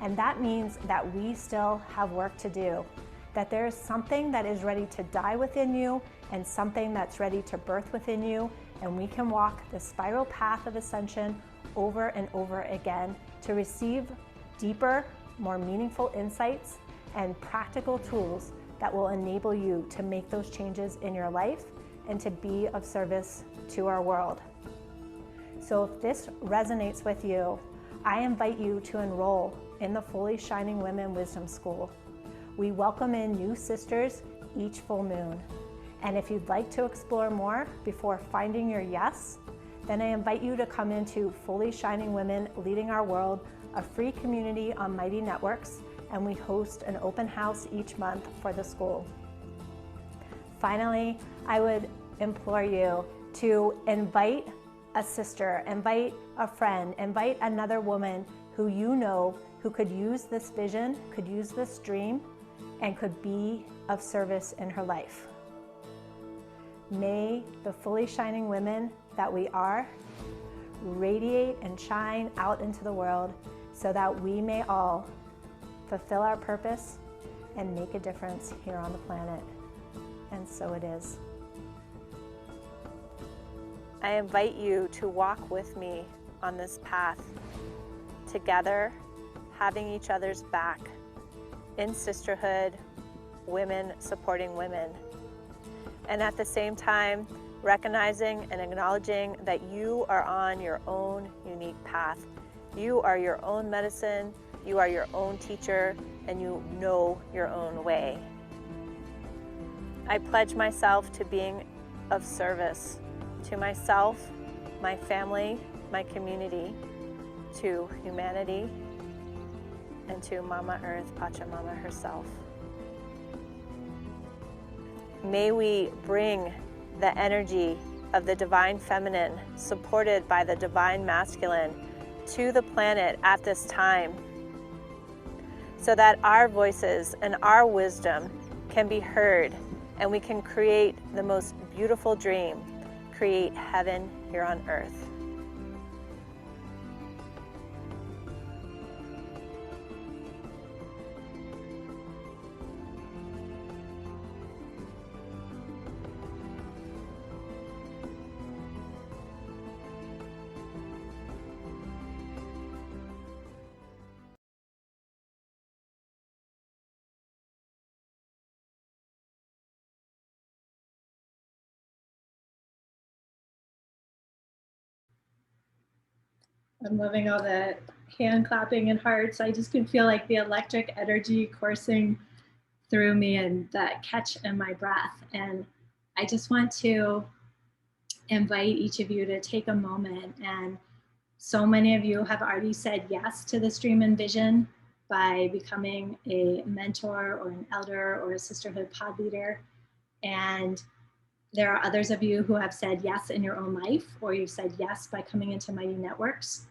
I: And that means that we still have work to do, that there is something that is ready to die within you and something that's ready to birth within you, and we can walk the spiral path of ascension over and over again to receive deeper, more meaningful insights and practical tools that will enable you to make those changes in your life and to be of service to our world. So if this resonates with you, I invite you to enroll in the Fully Shining Women Wisdom School. We welcome in new sisters each full moon. And if you'd like to explore more before finding your yes, then I invite you to come into Fully Shining Women Leading Our World, a free community on Mighty Networks, and we host an open house each month for the school. Finally, I would implore you to invite a sister, invite a friend, invite another woman who you know who could use this vision, could use this dream, and could be of service in her life. May the fully shining women that we are radiate and shine out into the world so that we may all fulfill our purpose and make a difference here on the planet. And so it is. I invite you to walk with me on this path, together, having each other's back, in sisterhood, women supporting women. And at the same time, recognizing and acknowledging that you are on your own unique path. You are your own medicine, you are your own teacher, and you know your own way. I pledge myself to being of service to myself, my family, my community, to humanity, and to Mama Earth, Pachamama herself. May we bring the energy of the divine feminine, supported by the divine masculine, to the planet at this time, so that our voices and our wisdom can be heard, and we can create the most beautiful dream, create heaven here on earth.
A: I'm loving all the hand clapping and hearts. I just can feel like the electric energy coursing through me and that catch in my breath. And I just want to invite each of you to take a moment, and so many of you have already said yes to this dream and vision by becoming a mentor or an elder or a sisterhood pod leader. And there are others of you who have said yes in your own life, or you've said yes by coming into Mighty Networks.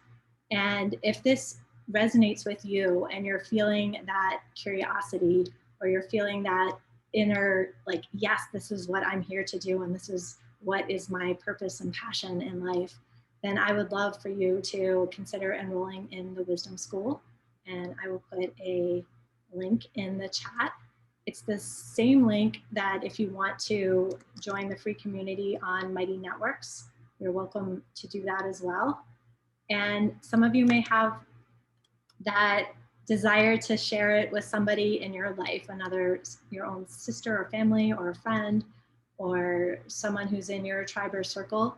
A: And if this resonates with you and you're feeling that curiosity, or you're feeling that inner, like, yes, this is what I'm here to do, and this is what is my purpose and passion in life, then I would love for you to consider enrolling in the Wisdom School. And I will put a link in the chat. It's the same link that if you want to join the free community on Mighty Networks, you're welcome to do that as well. And some of you may have that desire to share it with somebody in your life, your own sister or family or a friend or someone who's in your tribe or circle.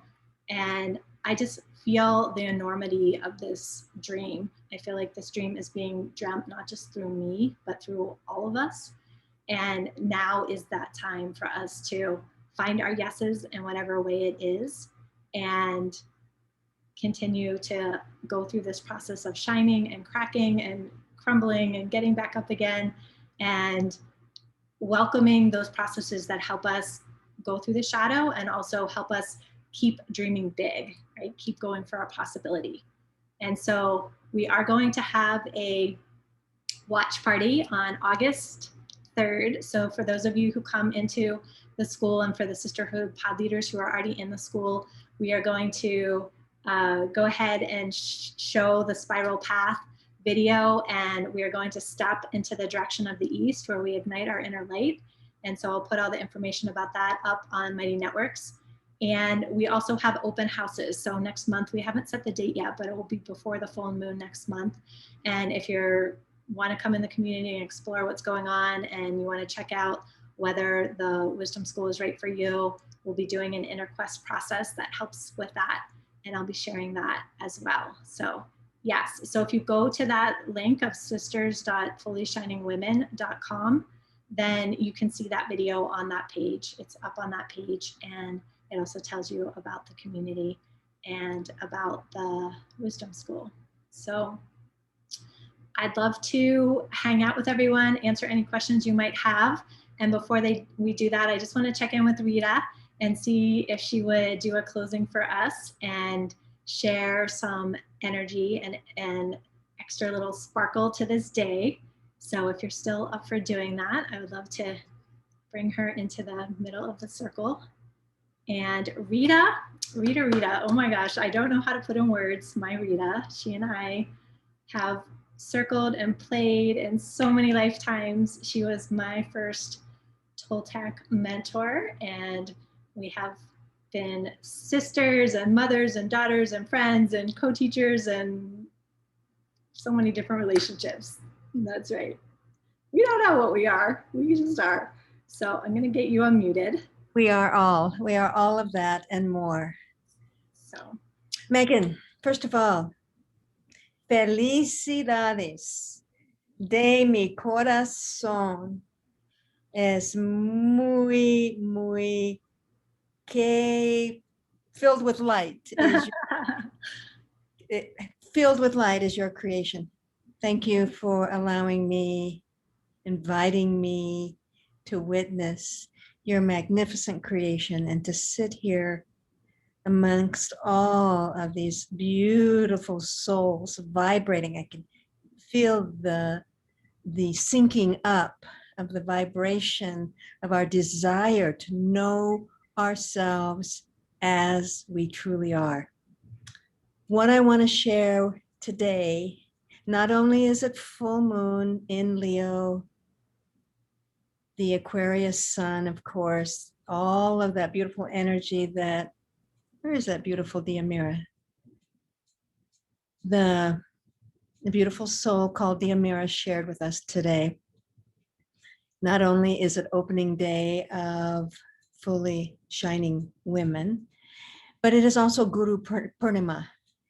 A: And I just feel the enormity of this dream. I feel like this dream is being dreamt not just through me, but through all of us. And now is that time for us to find our yeses in whatever way it is and continue to go through this process of shining and cracking and crumbling and getting back up again, and welcoming those processes that help us go through the shadow and also help us keep dreaming big, right? Keep going for our possibility. And so we are going to have a watch party on August 3rd. So for those of you who come into the school and for the sisterhood pod leaders who are already in the school, we are going to go ahead and show the spiral path video, and we are going to step into the direction of the east where we ignite our inner light. And so I'll put all the information about that up on Mighty Networks. And we also have open houses. So next month, we haven't set the date yet, but it will be before the full moon next month. And if you want to come in the community and explore what's going on, and you want to check out whether the wisdom school is right for you, we'll be doing an inner quest process that helps with that. And I'll be sharing that as well. So yes, so if you go to that link of sisters.fullyshiningwomen.com, then you can see that video on that page. It's up on that page, and it also tells you about the community and about the wisdom school. So I'd love to hang out with everyone, answer any questions you might have. And before we do that, I just want to check in with Rita and see if she would do a closing for us and share some energy and extra little sparkle to this day. So if you're still up for doing that, I would love to bring her into the middle of the circle. And Rita, oh my gosh, I don't know how to put in words my Rita. She and I have circled and played in so many lifetimes. She was my first Toltec mentor, and we have been sisters and mothers and daughters and friends and co-teachers and so many different relationships. That's right. We don't know what we are. We just are. So I'm going to get you unmuted.
J: We are all of that and more.
A: So,
J: Megan, first of all, felicidades de mi corazón. Es muy, muy que filled with light. Filled with light is your creation. Thank you for allowing me, inviting me to witness your magnificent creation and to sit here amongst all of these beautiful souls vibrating. I can feel the syncing up of the vibration of our desire to know ourselves as we truly are. What I want to share today, not only is it full moon in Leo, the Aquarius sun, of course, all of that beautiful energy where is that beautiful Diamira? The beautiful soul called Diamira shared with us today. Not only is it opening day of fully shining women, but it is also Guru Purnima.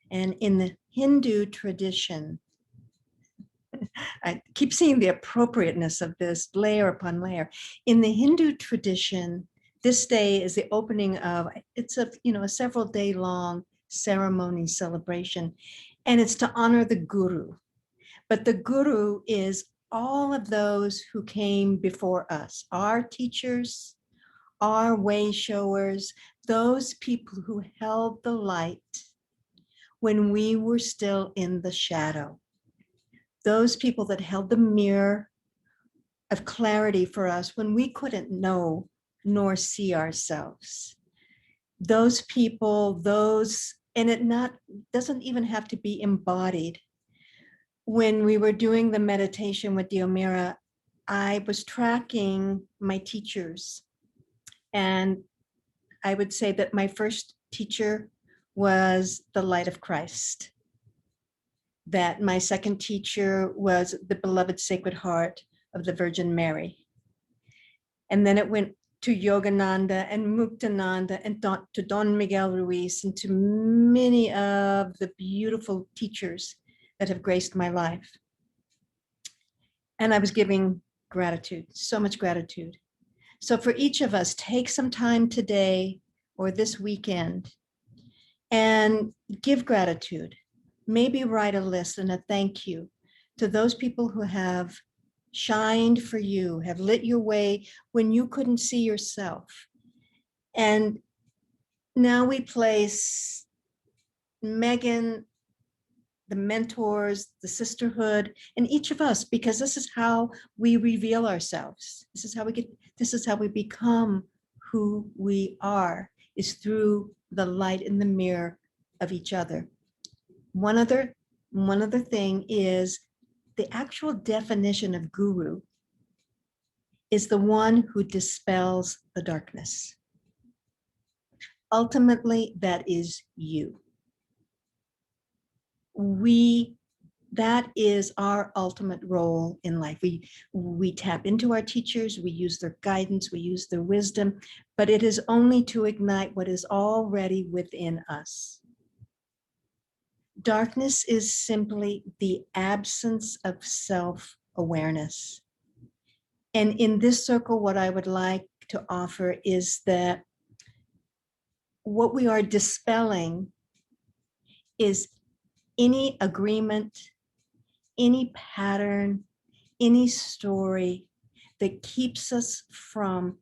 J: And in the Hindu tradition, I keep seeing the appropriateness of this layer upon layer. In the Hindu tradition, this day is the opening of, it's a several day long ceremony celebration, and it's to honor the Guru. But the Guru is all of those who came before us, our teachers, our way showers, those people who held the light when we were still in the shadow. Those people that held the mirror of clarity for us when we couldn't know nor see ourselves. Those people, and it doesn't even have to be embodied. When we were doing the meditation with Diomira, I was tracking my teachers. And I would say that my first teacher was the light of Christ. that my second teacher was the beloved Sacred Heart of the Virgin Mary. And then it went to Yogananda and Muktananda and to Don Miguel Ruiz and to many of the beautiful teachers that have graced my life. And I was giving gratitude, so much gratitude. So for each of us, take some time today or this weekend and give gratitude. Maybe write a list and a thank you to those people who have shined for you, have lit your way when you couldn't see yourself. And now we place Megan, the mentors, the sisterhood, and each of us, because this is how we reveal ourselves. This is how we become who we are, is through the light in the mirror of each other. One other thing is the actual definition of guru is the one who dispels the darkness. Ultimately, that is you. That is our ultimate role in life. We tap into our teachers, we use their guidance, we use their wisdom, but it is only to ignite what is already within us. Darkness is simply the absence of self-awareness. And in this circle, what I would like to offer is that what we are dispelling is any agreement, any pattern, any story that keeps us from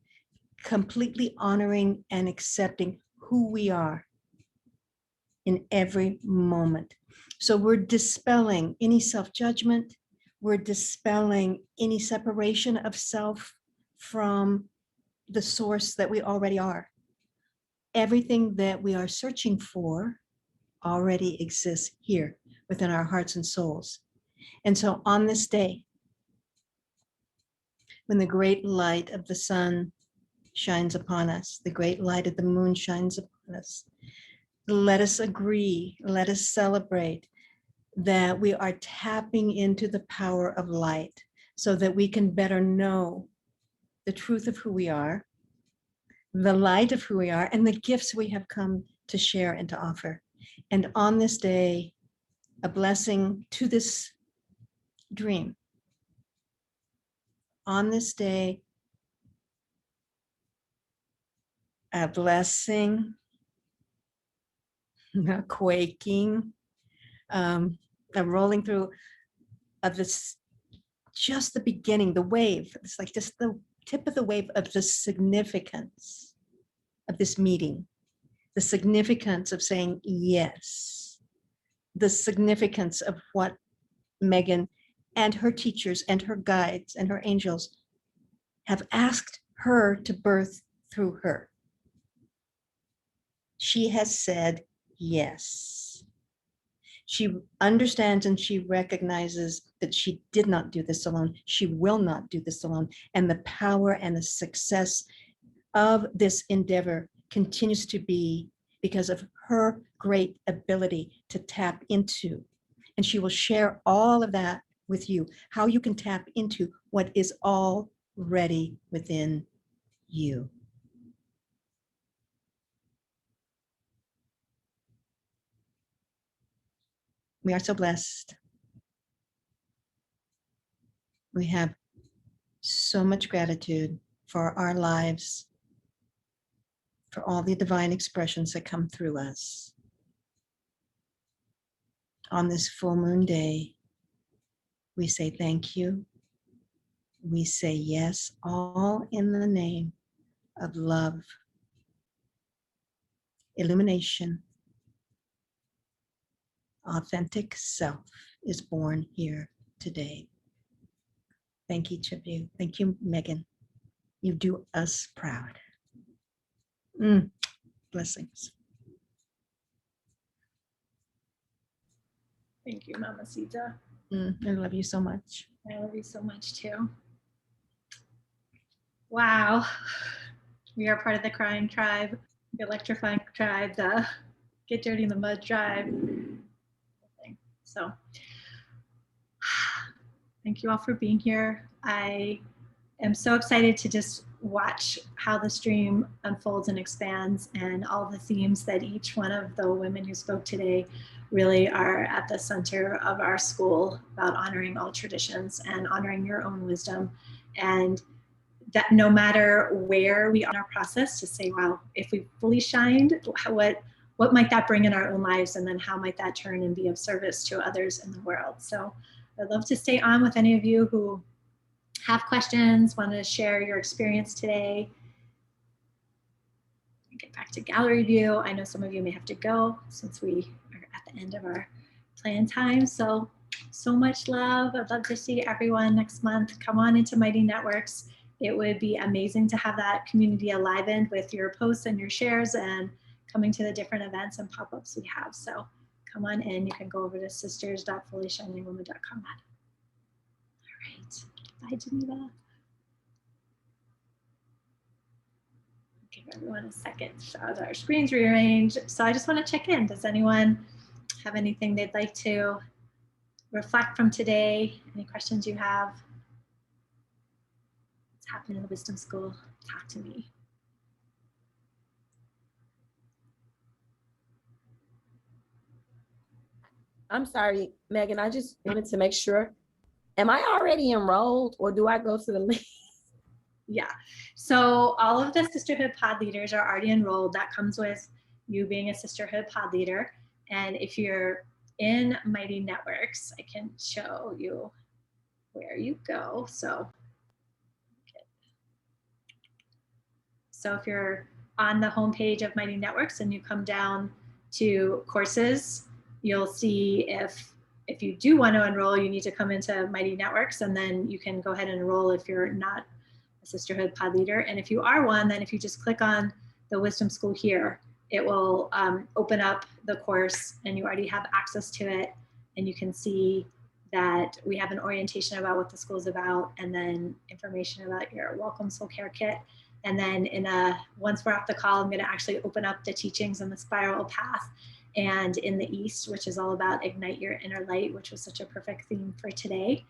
J: completely honoring and accepting who we are in every moment. So we're dispelling any self-judgment, we're dispelling any separation of self from the source that we already are. Everything that we are searching for already exists here within our hearts and souls. And so on this day, when the great light of the sun shines upon us, the great light of the moon shines upon us, let us agree, let us celebrate that we are tapping into the power of light so that we can better know the truth of who we are, the light of who we are, and the gifts we have come to share and to offer. And on this day, a blessing to this dream. On this day, a blessing, a quaking, a rolling through of this, just the beginning, the wave. It's like just the tip of the wave of the significance of this meeting, the significance of saying yes, the significance of what Megan and her teachers and her guides and her angels have asked her to birth through her. She has said yes. She understands and she recognizes that she did not do this alone. She will not do this alone. And the power and the success of this endeavor continues to be because of her great ability to tap into. And she will share all of that with you, how you can tap into what is already within you. We are so blessed. We have so much gratitude for our lives, for all the divine expressions that come through us. On this full moon day, we say thank you. We say yes, all in the name of love, illumination. Authentic self is born here today. Thank each of you. Thank you, Megan. You do us proud. Blessings.
A: Thank you, Mamacita.
J: I love you so much.
A: I love you so much too. Wow. We are part of the crying tribe, the electrifying tribe, the get dirty in the mud tribe. So thank you all for being here. I am so excited to just watch how the stream unfolds and expands, and all the themes that each one of the women who spoke today really are at the center of our school, about honoring all traditions and honoring your own wisdom. And that no matter where we are in our process, to say, wow, if we fully shined, what might that bring in our own lives? And then how might that turn and be of service to others in the world? So I'd love to stay on with any of you who have questions, want to share your experience today. Get back to gallery view. I know some of you may have to go since we are at the end of our plan time. So much love. I'd love to see everyone next month. Come on into Mighty Networks. It would be amazing to have that community enlivened with your posts and your shares and coming to the different events and pop-ups we have. So come on in. You can go over to sisters.fullyshiningwoman.com. All right. Bye, Geneva. Give everyone a second. Our screen's rearranged. So I just want to check in. Does anyone have anything they'd like to reflect from today? Any questions you have? What's happening in the Wisdom School? Talk to me.
K: I'm sorry, Megan, I just wanted to make sure. Am I already enrolled, or do I go to the link?
A: Yeah, so all of the Sisterhood pod leaders are already enrolled. That comes with you being a Sisterhood pod leader. And if you're in Mighty Networks, I can show you where you go. So if you're on the homepage of Mighty Networks and you come down to courses, you'll see if you do want to enroll, you need to come into Mighty Networks, and then you can go ahead and enroll if you're not a Sisterhood pod leader. And if you are one, then if you just click on the Wisdom School here, it will open up the course and you already have access to it. And you can see that we have an orientation about what the school is about, and then information about your Welcome Soul Care Kit. And then once we're off the call, I'm going to actually open up the teachings and the spiral path, and in the East, which is all about ignite your inner light, which was such a perfect theme for today.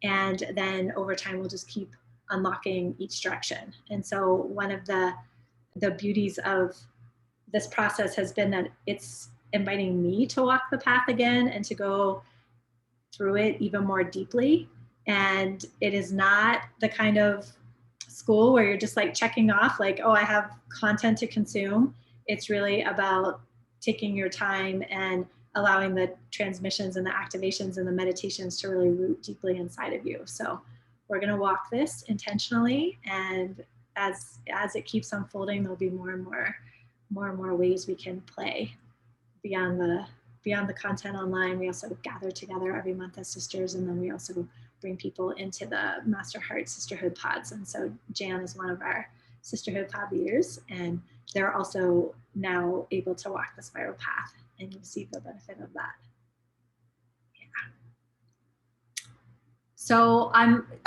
A: And then over time, we'll just keep unlocking each direction. And so one of the beauties of this process has been that it's inviting me to walk the path again and to go through it even more deeply. And it is not the kind of school where you're just like checking off like, oh, I have content to consume. It's really about taking your time and allowing the transmissions and the activations and the meditations to really root deeply inside of you. So we're going to walk this intentionally, and as it keeps unfolding, there'll be more and more ways we can play beyond the content online. We also gather together every month as sisters, and then we also bring people into the Master Heart Sisterhood pods. And so Jan is one of our Sisterhood pod leaders, and they're also now able to walk the spiral path and receive the benefit of that. So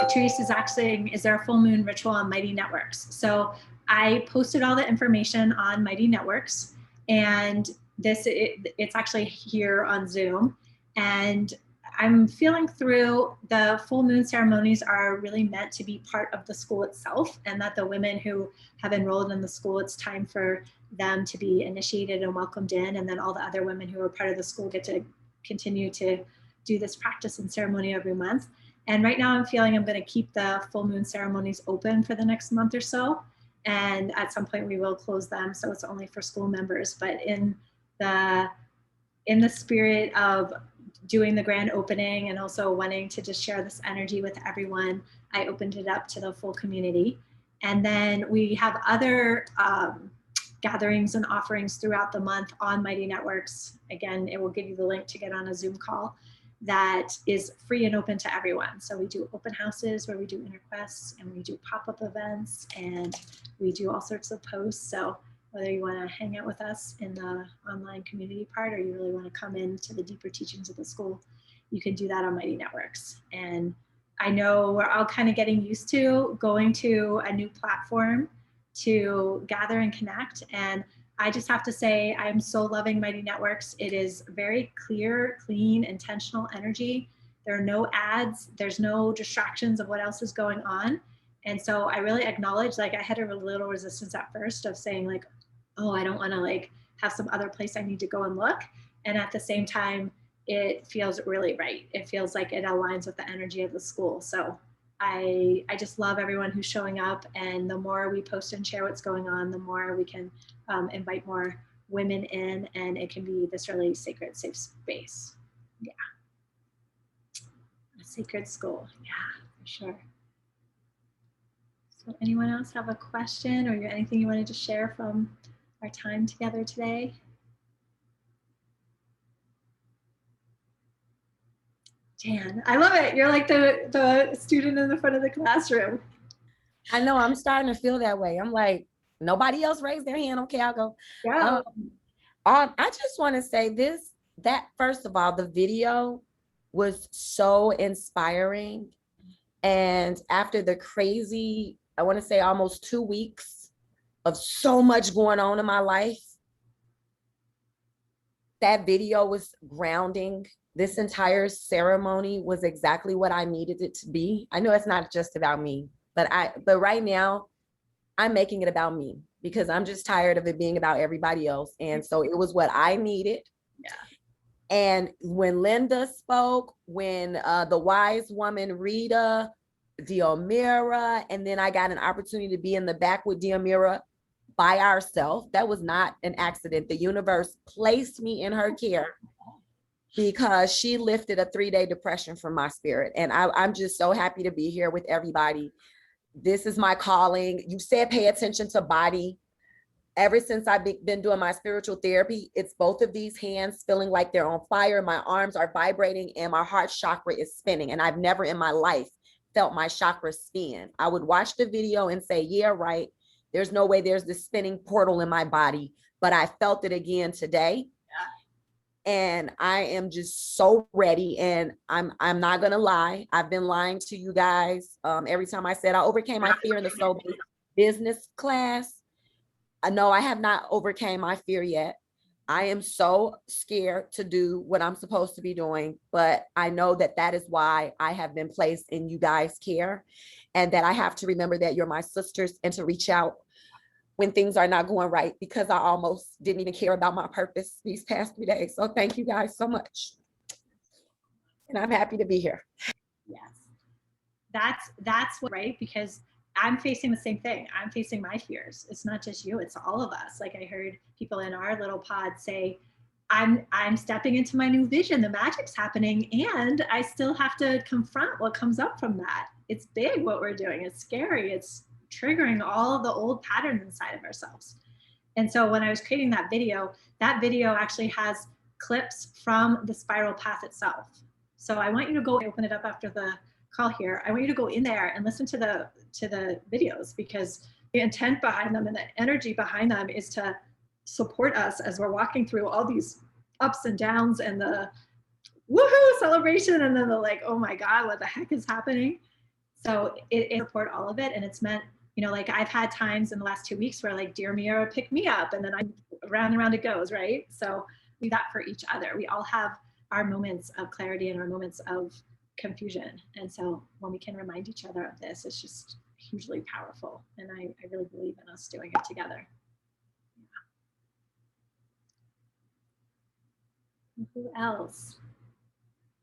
A: Teresa's asking, is there a full moon ritual on Mighty Networks? So I posted all the information on Mighty Networks, and it's actually here on Zoom. And I'm feeling through the full moon ceremonies are really meant to be part of the school itself, and that the women who have enrolled in the school, it's time for them to be initiated and welcomed in. And then all the other women who are part of the school get to continue to do this practice and ceremony every month. And right now I'm feeling I'm going to keep the full moon ceremonies open for the next month or so. And at some point we will close them, so it's only for school members. But in the spirit of doing the grand opening and also wanting to just share this energy with everyone, I opened it up to the full community. And then we have other gatherings and offerings throughout the month on Mighty Networks. Again, it will give you the link to get on a Zoom call that is free and open to everyone. So we do open houses where we do inner quests, and we do pop-up events, and we do all sorts of posts. So whether you want to hang out with us in the online community part, or you really want to come into the deeper teachings of the school, you can do that on Mighty Networks. And I know we're all kind of getting used to going to a new platform to gather and connect. And I just have to say, I'm so loving Mighty Networks. It is very clear, clean, intentional energy. There are no ads. There's no distractions of what else is going on. And so I really acknowledge, like, I had a little resistance at first of saying, like, oh, I don't want to like have some other place I need to go and look. And at the same time, it feels really right. It feels like it aligns with the energy of the school. So I just love everyone who's showing up, and the more we post and share what's going on, the more we can invite more women in, and it can be this really sacred, safe space. Yeah. A sacred school. Yeah, for sure. So anyone else have a question or anything you wanted to share from our time together today? Jan, I love it. You're like the student in the front of the classroom.
K: I know, I'm starting to feel that way. I'm like, nobody else raised their hand. Okay, I'll go.
A: Yeah.
K: I just want to say that first of all, the video was so inspiring. And after the crazy, I want to say almost 2 weeks of so much going on in my life, that video was grounding. This entire ceremony was exactly what I needed it to be. I know it's not just about me, but right now I'm making it about me because I'm just tired of it being about everybody else. And so it was what I needed.
A: Yeah.
K: And when Linda spoke, when the wise woman Rita, Diomira, and then I got an opportunity to be in the back with Diomira by ourselves. That was not an accident. The universe placed me in her care because she lifted a 3-day depression from my spirit. And I'm just so happy to be here with everybody. This is my calling. You said pay attention to body. Ever since I've been doing my spiritual therapy, it's both of these hands feeling like they're on fire. My arms are vibrating and my heart chakra is spinning. And I've never in my life felt my chakra spin. I would watch the video and say, yeah, right. There's no way there's this spinning portal in my body, but I felt it again today. And I am just so ready. And I'm not gonna lie. I've been lying to you guys. Every time I said I overcame my fear in the soul business class, I know I have not overcame my fear yet. I am so scared to do what I'm supposed to be doing, but I know that is why I have been placed in you guys' care, and that I have to remember that you're my sisters and to reach out when things are not going right, because I almost didn't even care about my purpose these past 3 days. So thank you guys so much. And I'm happy to be here.
A: Yes. That's what, right? Because I'm facing the same thing. I'm facing my fears. It's not just you, it's all of us. Like I heard people in our little pod say, I'm stepping into my new vision. The magic's happening, and I still have to confront what comes up from that. It's big what we're doing. It's scary. It's triggering all of the old patterns inside of ourselves. And so when I was creating that video actually has clips from the spiral path itself. So I want you to go open it up after the call here. I want you to go in there and listen to the videos, because the intent behind them and the energy behind them is to support us as we're walking through all these ups and downs and the woohoo celebration and then the like, oh my God, what the heck is happening? So it support all of it. And it's meant, you know, like I've had times in the last 2 weeks where like dear Mira picked me up and then I'm round and round it goes, right? So we do that for each other. We all have our moments of clarity and our moments of confusion. And so when we can remind each other of this, it's just hugely powerful. And I really believe in us doing it together. Yeah. Who else?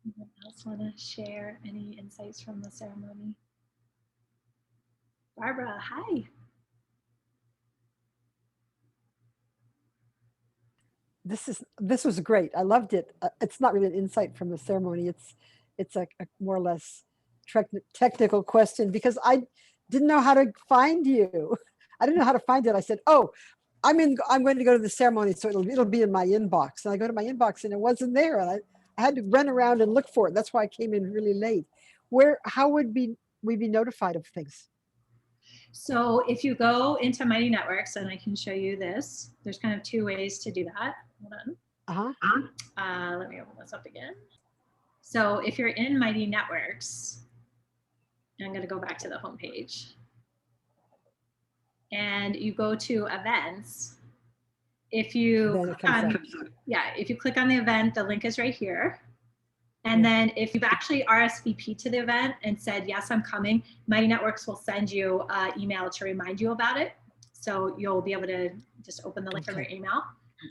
A: Anyone else want to share any insights from the ceremony? Barbara, hi.
L: This was great. I loved it. It's not really an insight from the ceremony. It's a more or less technical question, because I didn't know how to find you. I didn't know how to find it. I said, oh, I'm going to go to the ceremony, so it'll be in my inbox. And I go to my inbox and it wasn't there. And I had to run around and look for it. That's why I came in really late. How would we be notified of things?
A: So if you go into Mighty Networks, and I can show you this, there's kind of 2 ways to do that. Hold on. Let me open this up again. So if you're in Mighty Networks, and I'm going to go back to the homepage, and you go to events, if you
L: Then it
A: click
L: comes
A: on, if you click on the event, the link is right here. And then if you've actually RSVP'd to the event and said, yes, I'm coming, Mighty Networks will send you an email to remind you about it. So you'll be able to just open the link from your email.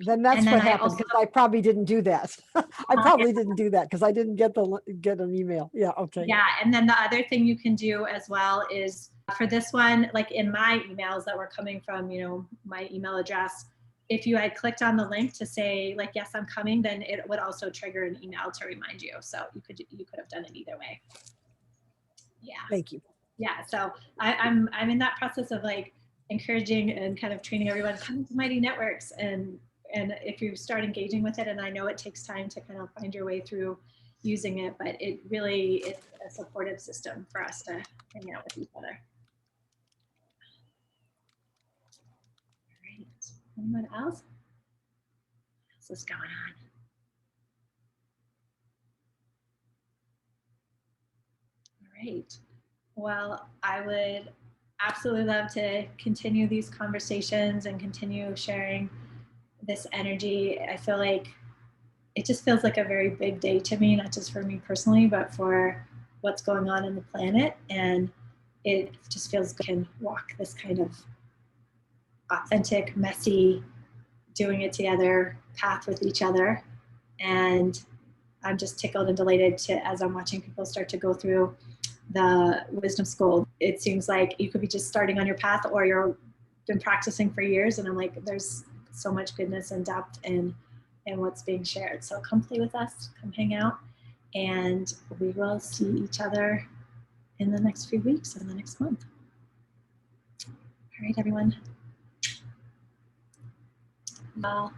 L: Then that's
A: And then
L: what
A: I
L: happened,
A: also-
L: because I probably didn't do that. I probably didn't do that because I didn't get an email. Yeah, okay.
A: Yeah, and then the other thing you can do as well is for this one, like in my emails that were coming from, you know, my email address, if you had clicked on the link to say like, yes, I'm coming, then it would also trigger an email to remind you. So you could have done it either way. Yeah.
L: Thank you.
A: Yeah, so I'm in that process of like encouraging and kind of training everyone to come to Mighty Networks, and if you start engaging with it, and I know it takes time to kind of find your way through using it, but it really is a supportive system for us to hang out with each other. All right, anyone else? What else is going on? All right. Well, I would absolutely love to continue these conversations and continue sharing this energy. I feel like it just feels like a very big day to me, not just for me personally, but for what's going on in the planet. And it just feels like we can walk this kind of authentic, messy, doing it together path with each other. And I'm just tickled and delighted to, as I'm watching people start to go through the wisdom school, it seems like you could be just starting on your path, or you've been practicing for years. And I'm like, there's so much goodness and depth in what's being shared. So come play with us, come hang out, and we will see each other in the next few weeks and the next month. All right, everyone. Well,